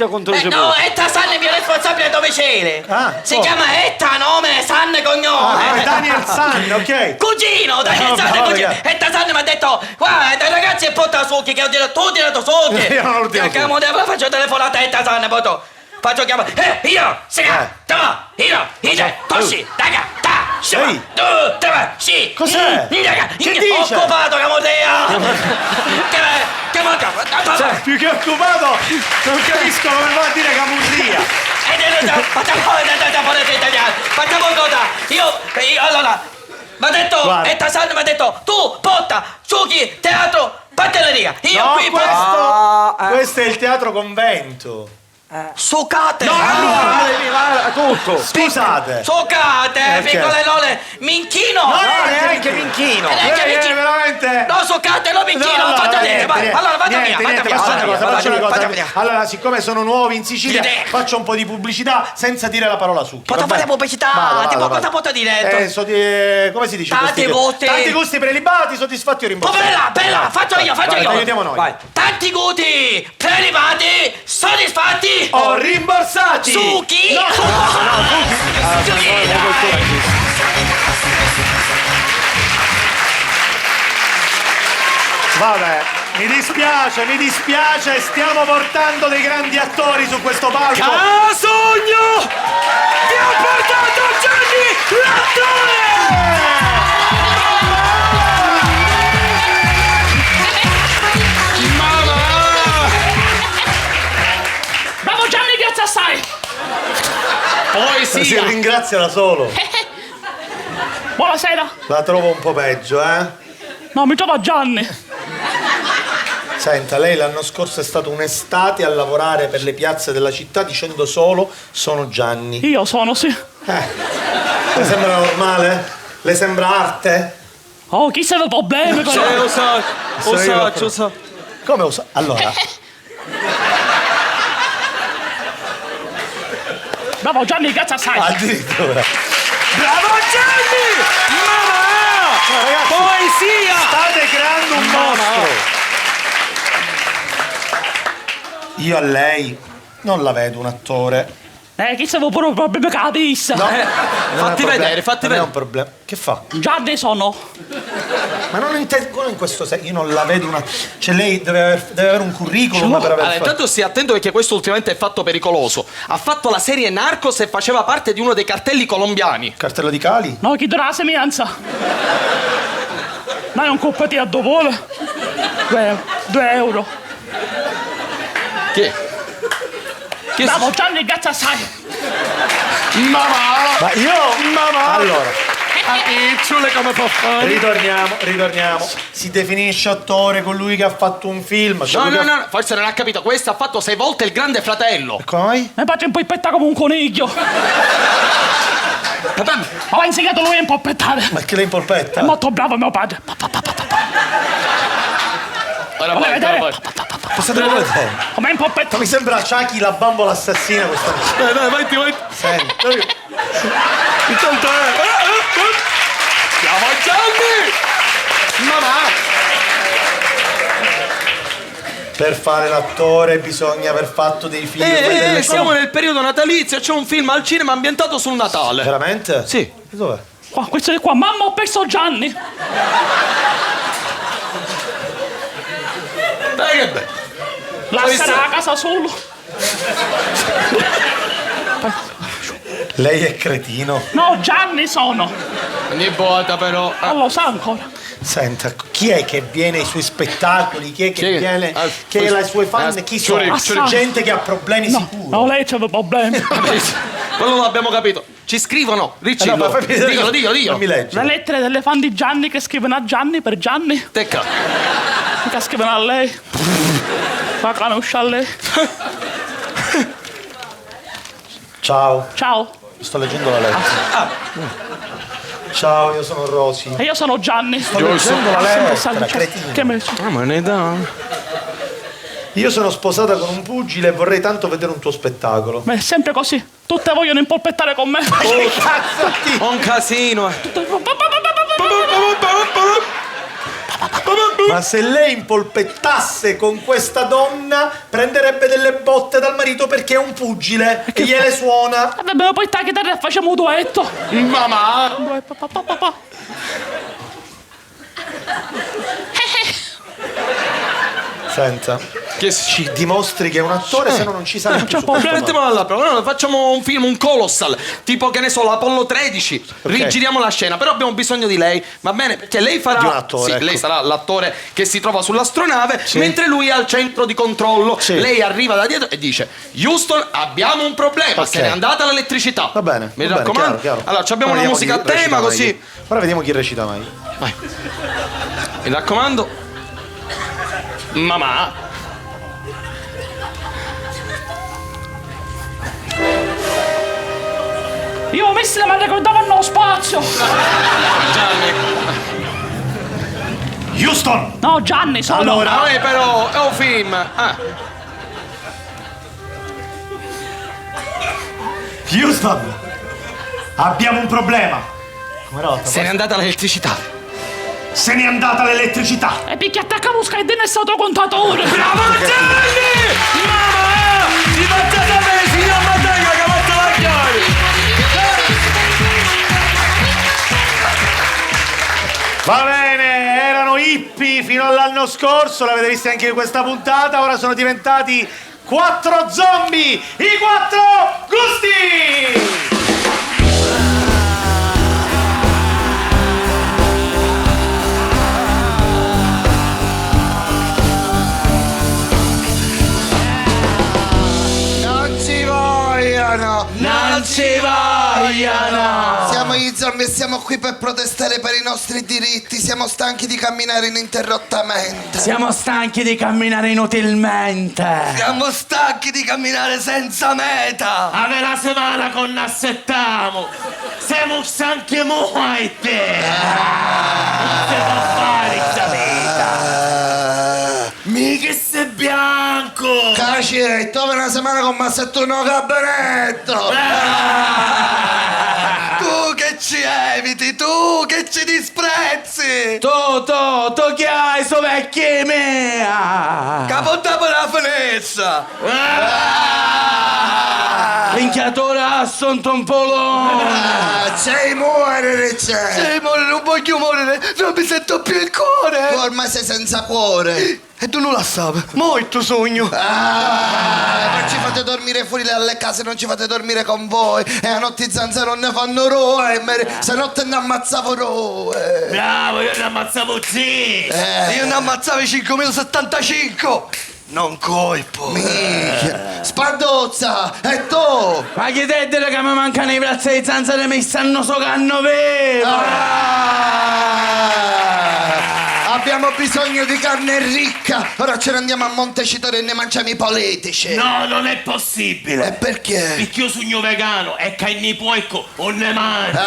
No, Etta-san è il mio responsabile domicile. Si chiama Etta, nome, San, cognome. Daniel San, ok. Cugino, Daniel San, cugino. Etta-san mi ha detto, guarda ragazzi, è porta suochi, che ho detto, tu ho detto suochi. Io non ho detto suochi. Faccio telefonata a Etta-san, poi faccio chiamare. Io, Sega, Tama, Ide, Toshi, Daga, Ta, Shima, Du, Tama, Shi. Cos'è? Che dice? Occupato, Camodea. Che Più che occupato, non capisco come va a dire camurria. Facciamo cosa? Io allora, mi ha detto, Guarda. e Tasan mi ha detto, tu porta, succhi, teatro, pantelleria. Io No, qui questo è il teatro convento. Socate! No, tutto! Scusate. Socate, Perché? piccole nole! Minchino! No, neanche minchino. Veramente. No, socate, no minchino! No, Fate niente, vai! Allora vada niente, via, niente, vada faccio una via, cosa, vada faccio una via, cosa. vada via. Allora, siccome sono nuovi in Sicilia, faccio un po' di pubblicità senza dire la parola su. Posso fare pubblicità? Tipo cosa posso dire? Come si dice? Tanti gusti. Tanti gusti prelibati, soddisfatti o rimborsati. Bella, faccio io! Aiutiamo noi. Vai. Tanti gusti, prelibati, soddisfatti o rimborsati! Succhi! No, Vabbè, mi dispiace, stiamo portando dei grandi attori su questo palco. Casogno! Vi ha portato Gianni Bravo Gianni, grazie assai! Poi si ringrazia da solo. Buonasera! La trovo un po' peggio, eh? No, mi chiamo Gianni! Senta, lei l'anno scorso è stato un'estate a lavorare per le piazze della città dicendo solo sono Gianni. Io sono, sì. Le sembra normale? Le sembra arte? Oh, chi se ne problemi però? Lo so. Come lo so? Allora, Bravo Gianni, grazie assai! addirittura. Bravo Gianni! No, ragazzi, Poesia! state creando un mostro. Io a lei non la vedo un attore. Chi se ne pure problemi che la disse? Fatti vedere, non è un problema. Che fa? Gianni sono. Ma non in questo senso, io non la vedo una. Cioè lei deve avere un curriculum per aver Allora, fatto. intanto stia attento perché questo ultimamente è fatto pericoloso. Ha fatto la serie Narcos e faceva parte di uno dei cartelli colombiani. Cartello di Cali? No, chi darà la sembianza? No, è un coppetino a dove vuole? 2 euro. Chi? Bravo Gianni, grazie assai! Ma io. Allora, Picciole come può fare? ritorniamo. Si definisce attore colui che ha fatto un film. No, forse non ha capito. Questo ha fatto 6 volte il Grande Fratello. Come? Mi faccio un po' pettare come un coniglio. Papà, Ma l'ha insegnato lui un po' pettare. Ma che lei impolpetta? È molto bravo mio padre. ora Vuole vedere? vai. Passate la volta. Come un po' pettare. Mi sembra Chucky la bambola assassina questa. Dai, vai. Senti. Intanto Siamo Gianni! Per fare l'attore bisogna aver fatto dei film. Siamo nel periodo natalizio, c'è un film al cinema ambientato sul Natale. Veramente? Sì. Dov'è? Qua, questo è qua. Mamma, ho perso Gianni. Dai che bello. Lascerà a casa solo. Lei è cretino. No, Gianni sono. Nipote però. Non lo sa ancora. Senta, chi è che viene ai suoi spettacoli? Chi è che viene? Che ha i suoi fan? Chi sono? Gente che ha problemi sicuri. No, lei c'ha problemi. Quello l'abbiamo capito. Ci scrivono, Riccillo. No, Diglielo. Non mi legge. Le lettere delle fan di Gianni che scrivono a Gianni per Gianni. Tecca. Che scrivono a lei. Fa conoscere a lei. Ciao. Ciao. Sto leggendo la lettera. Ciao, io sono Rosy. E io sono Gianni. Sto leggendo la lettera, cretino. Che me... ma ne dà. Io sono sposata con un pugile e vorrei tanto vedere un tuo spettacolo. Ma è sempre così. Tutte vogliono impolpettare con me. Oh, cazzo! Un casino. Ma se lei impolpettasse con questa donna, prenderebbe delle botte dal marito perché è un pugile e gliele suona. Vabbè, poi sta chitarra e facciamo un duetto. Mamma! Senta, Che ci dimostri che è un attore, se no non ci sarà più. Mettiamolo alla prova. No, facciamo un film, un colossal, tipo che ne so, l'Apollo 13. Rigiriamo la scena, però abbiamo bisogno di lei, va bene? Perché lei farà. Di un attore, sì, ecco. lei sarà l'attore che si trova sull'astronave, mentre lui è al centro di controllo. Lei arriva da dietro e dice: Houston, abbiamo un problema, se n'è andata l'elettricità. Va bene. Mi va bene, raccomando. chiaro. Allora, abbiamo una musica a tema così. Ora vediamo chi recita meglio. Vai. Mi raccomando. Mamma. Io ho messo la mano ricordavano lo spazio. Gianni. Houston! No, Gianni, sono. Allora, però è un film. Houston! Abbiamo un problema. Come rotta? Se n'è andata l'elettricità. Se n'è andata l'elettricità. E picchia attacca musca e non è stato contatore. Bravo Gianni! Mamma! Si faccia sapere, signor Mattega, che ha fatto la chiave! Va bene, erano hippie fino all'anno scorso, l'avete visto anche in questa puntata, ora sono diventati 4 zombie, i 4 gusti! Non ci vogliono! Siamo gli zombie e siamo qui per protestare per i nostri diritti. Siamo stanchi di camminare ininterrottamente. Siamo stanchi di camminare inutilmente. Siamo stanchi di camminare senza meta. Ave la settimana con nassettiamo. Siamo stanchi morti. Non si può fare questa vita. Mica sei bianco. Cacetto, per una settimana con Massettuno Gabinetto. Tu che ci eviti, tu che ci disprezzi. Tu che hai, so vecchie mea. Capotta per la finestra. L'inchiatore assunto un polone. Sei muore, c'è. Sei muore, non voglio morire, non mi sento più il cuore. Tu ormai sei senza cuore. E tu non la sapevi. Molto sogno. Non ci fate dormire fuori dalle case, non ci fate dormire con voi. E a notte i zanzare non ne fanno roe. Se notte ne ammazzavo roe. Bravo, io ne ammazzavo sì. Io ne ammazzavi 5075. Non colpo. Minchia. Spandozza, e tu? Ma chi te dire che mi mancano i bracci di zanzare e mi stanno socando Abbiamo bisogno di carne ricca. Ora ce ne andiamo a Montecitorio e ne mangiamo i politici. No, non è possibile. E perché? Perché io sono vegano e che ne puoi non ne mangio.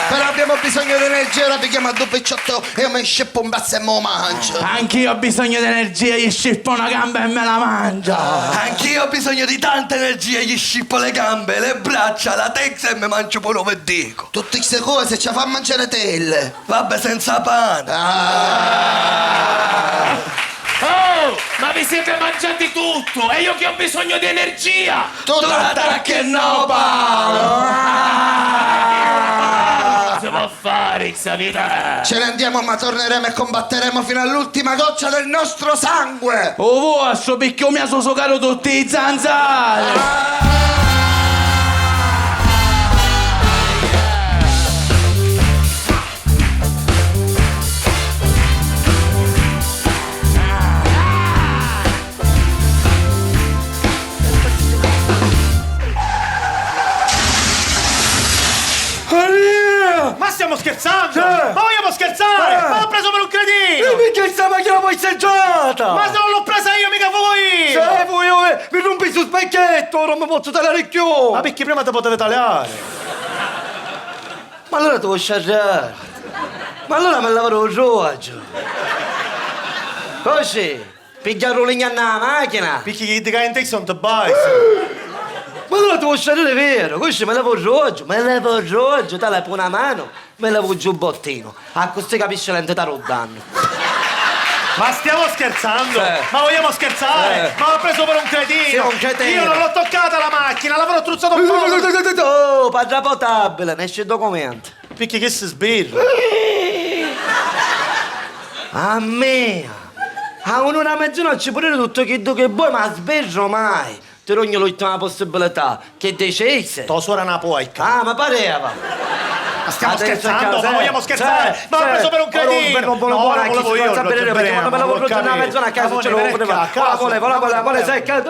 Però abbiamo bisogno di energia. Ora picchiamo a 2,18 e io mi scippo un basso e me lo mangio. Anch'io ho bisogno di energia, gli scippo una gamba e me la mangio. Anch'io ho bisogno di tanta energia, gli scippo le gambe, le braccia, la texta e mi mangio pure un dico. Tutte queste cose ci fa mangiare telle. Vabbè, senza pane. Oh, ma vi siete mangiati tutto e io che ho bisogno di energia. Tu tratta che no, Non si può fare questa vita. Ce ne andiamo, ma torneremo e combatteremo fino all'ultima goccia del nostro sangue. Oh, voi a sto picchio mi ha sosocato tutti i zanzari. Ma stiamo scherzando? Ma vogliamo scherzare? Ma l'ho preso per un cretino! Perché questa macchina poisseggiata? Ma se non l'ho presa io, mica voi! Se voi mi rompi sul specchietto, non mi posso tagliare più! Ma perché prima ti potevi tagliare? Ma allora devo sciarrare! Ma allora me lavoro il roaggio! Così, pigliare un legno nella macchina! Perché che ti cai in te sono te bai! Ma allora devo sciarrare vero! Così me lavo il roaggio, te la una mano, me lavo il giubbottino! A così capisci l'entità lo danno! Ma stiamo scherzando? Ma vogliamo scherzare? Ma l'ho preso per un cretino! Sì, un cretino. Io non l'ho toccata la macchina, l'avrò truzzato un po'! Oh, padre potabile, ne esce il documento! Perché che si sbirra? A me! A un'ora e mezz'ora ci pure tutto che vuoi, ma sberro mai. Ti rogno l'ultima possibilità. Che decese? Tua suora una poica. Ah, ma pareva. Ma stiamo scherzando? Ma vogliamo scherzare? Ma l'ho preso per un cretino! Non volevo io, perché quando me l'avevo rotto una mezz'ora a casa ce l'avevo prima. Volevo secca.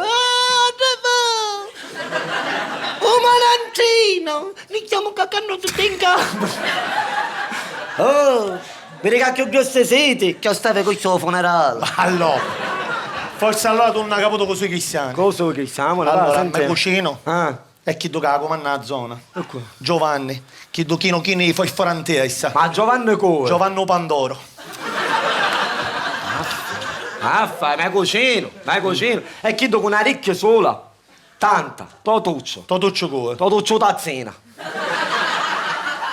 Oh Marantino, mi stiamo cacando tutti in campo. Oh, vedi che anche grosse seti, che stavi con il suo funerale. Allora, forse allora tu non hai capito così cristiani. Cosa cristiano? Allora, me cucino. E chi che comanda la zona? Giovanni. Chi chino fai forantesa. Ma Giovanni come? Giovanni Pandoro. Ma cucino. E chi con una ricchia sola? Tanta. Totuccio. Totuccio come? Totuccio tazzina.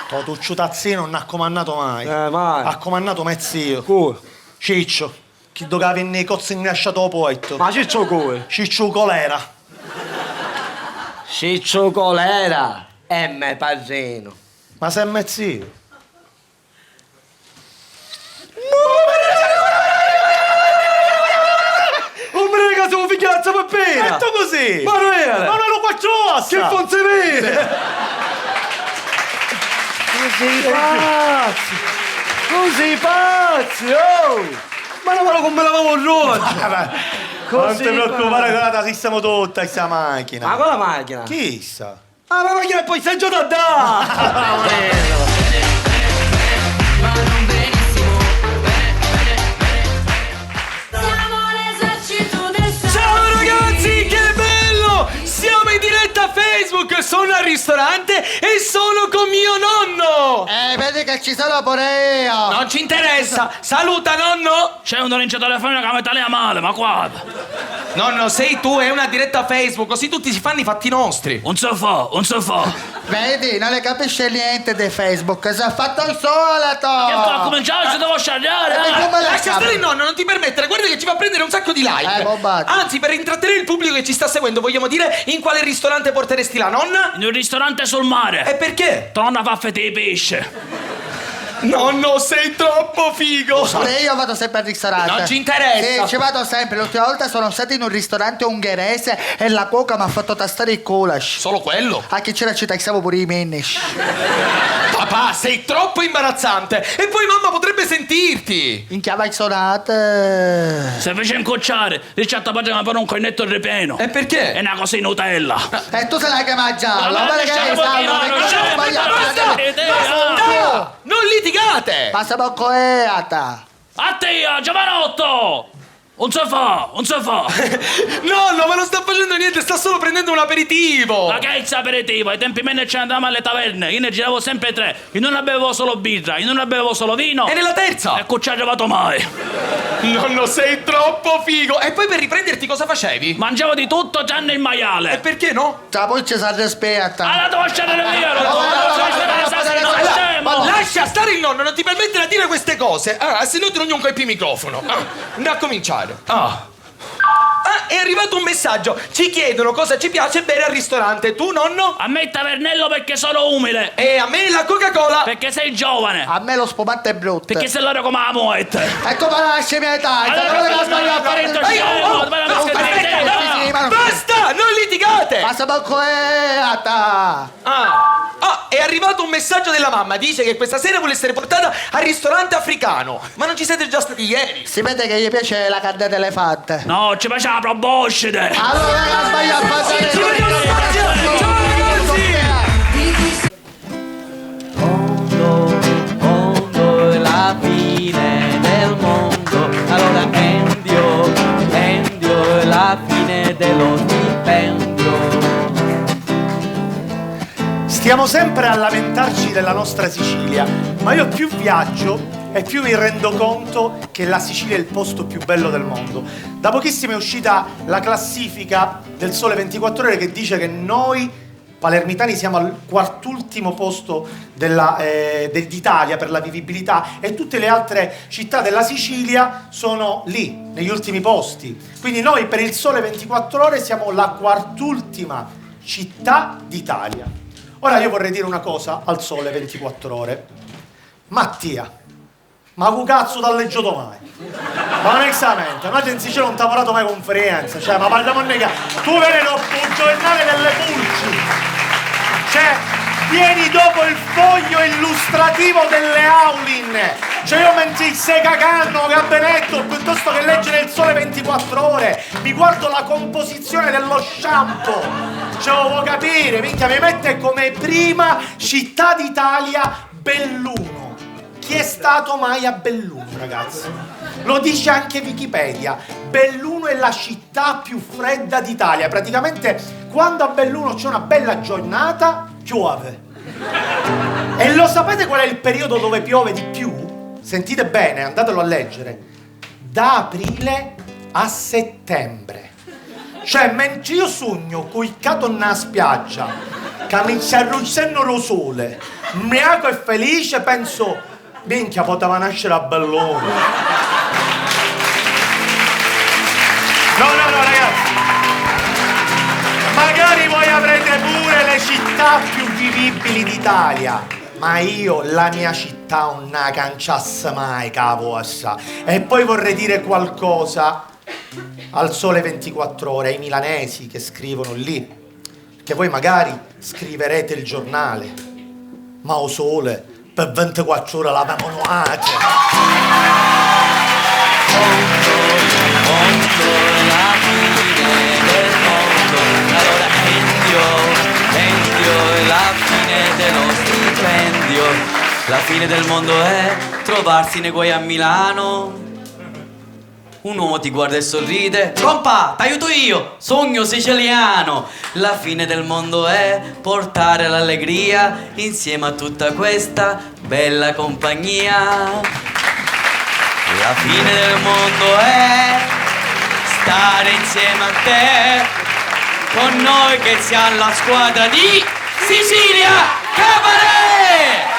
Totuccio tazzino non ha comandato mai. Mai. Ha comandato me zio. Come? Ciccio. Chi che venne i cozzi inghiasciato poetto. Ma Ciccio come? Ciccio colera. Ciccio colera. Me padrino. Ma sei me zio? Siamo figliazza Peppina! Detto così! Manuele! Manuele Quattro Ossa! Che fonse vere! Così pazzi! Oh! Ma non me lo come l'avevo rotto! Non ti preoccupare che ora siamo tutta questa macchina! Ma quella macchina? Chi sa? Ah, la macchina è poi sei già da dare! Facebook, sono al ristorante e sono con mio nonno! Vedi che ci sono pure io! Non ci interessa! Saluta, nonno! C'è un orecchio telefonica che mi taglia male, ma guarda! Nonno, sei tu, è una diretta Facebook, così tutti si fanno i fatti nostri! Non si fa! Vedi, non ne capisce niente di Facebook, si è fatto il solito! Che qua a cominciare ci devo sciagliare! Lascia stare il nonno, non ti permettere, guarda che ci fa prendere un sacco di like! Anzi, per intrattenere il pubblico che ci sta seguendo, vogliamo dire in quale ristorante porteresti la nonna? In un ristorante sul mare! E perché? Tua nonna fa fette di pesce! Nonno, sei troppo figo! Pure io vado sempre al ristorante. Non ci interessa! Sì, ci vado sempre. L'ultima volta sono stato in un ristorante ungherese e la cuoca mi ha fatto tastare il goulash. Solo quello? A chi c'era ci taxavo pure i mennish. Papà, sei troppo imbarazzante! E poi mamma potrebbe sentirti! In chiave sonate. Se fece incocciare, ricetta padre per un cornetto ripieno. E perché? È una cosa in Nutella. E tu se l'hai che mangiarlo? Ma Guarda che hai Basta! Non litigate! Passa poco eata. A te, Giovanotto! Non si fa! Nonno, ma non sta facendo niente, sta solo prendendo un aperitivo! Ma che è il aperitivo? Ai tempi me ne ci andavamo alle taverne, io ne giravo sempre 3. Io non bevevo solo birra, io non bevevo solo vino. E nella terza? E non ci è arrivato mai. Nonno, sei troppo figo! E poi per riprenderti cosa facevi? Mangiavo di tutto tranne il maiale. E perché no? Poi ci sa rispetta. Allora devo lasciare via! Lascia stare il nonno, non ti permettere di dire queste cose! Se no ti non un colpi il microfono! Andiamo a cominciare! È arrivato un messaggio. Ci chiedono cosa ci piace bere al ristorante. Tu, nonno? A me il tavernello perché sono umile. E a me la Coca-Cola. Perché sei giovane. A me lo spumante è brutto. Perché sei loro come la muette. E come la lasci mia età? Basta! Non litigate! Passa poco eata. È arrivato un messaggio della mamma. Dice che questa sera vuole essere portata al ristorante africano. Ma non ci siete già stati ieri? Si vede che gli piace la carne d'elefante. No, ci piace la proboscide. Allora ha sbagliato a passare. Ci vediamo spazio. Ciao ragazzi. Mondo è la fine del mondo. Allora Endio è la fine dello stipendio. Stiamo sempre a lamentarci della nostra Sicilia, ma io più viaggio e più mi rendo conto che la Sicilia è il posto più bello del mondo. Da pochissimo è uscita la classifica del Sole 24 Ore che dice che noi palermitani siamo al quartultimo posto d'Italia per la vivibilità e tutte le altre città della Sicilia sono lì, negli ultimi posti. Quindi noi per il Sole 24 Ore siamo la quartultima città d'Italia. Ora io vorrei dire una cosa al Sole 24 Ore. Mattia, Ma che cazzo t'ha leggiato mai? Ma onestamente, noi in Sicilia non ti ha lavorato mai conferenza, cioè, ma parliamo nega. Tu vedi dopo un giornale delle pulci. Cioè, vieni dopo il foglio illustrativo delle Aulin. Cioè io mentre stai cagando gabinetto piuttosto che leggere il Sole 24 ore, mi guardo la composizione dello shampoo. Cioè lo vuoi capire, minchia, mi mette come prima città d'Italia Belluno. Chi è stato mai a Belluno, ragazzi? Lo dice anche Wikipedia. Belluno è la città più fredda d'Italia. Praticamente quando a Belluno c'è una bella giornata, piove. E lo sapete qual è il periodo dove piove di più? Sentite bene, andatelo a leggere. Da aprile a settembre. Cioè, mentre io sogno coiccato nella spiaggia, che mi si arrussano lo sole, ubriaco e felice, penso, minchia, poteva nascere a Belluno. No, ragazzi. Magari voi avrete pure le città più vivibili d'Italia, ma io la mia città non la canciasse mai, cavossa. E poi vorrei dire qualcosa al Sole 24 ore, ai milanesi che scrivono lì, che voi magari scriverete il giornale, ma o Sole per 24 ore la memonuate. La fine del mondo, allora Ennio è la fine dello stipendio. La fine del mondo è trovarsi nei guai a Milano. Un uomo ti guarda e sorride. Compa, t'aiuto io, sogno siciliano. La fine del mondo è portare l'allegria insieme a tutta questa bella compagnia. La fine del mondo è stare insieme a te, con noi che siamo la squadra di Sicilia Cabaret!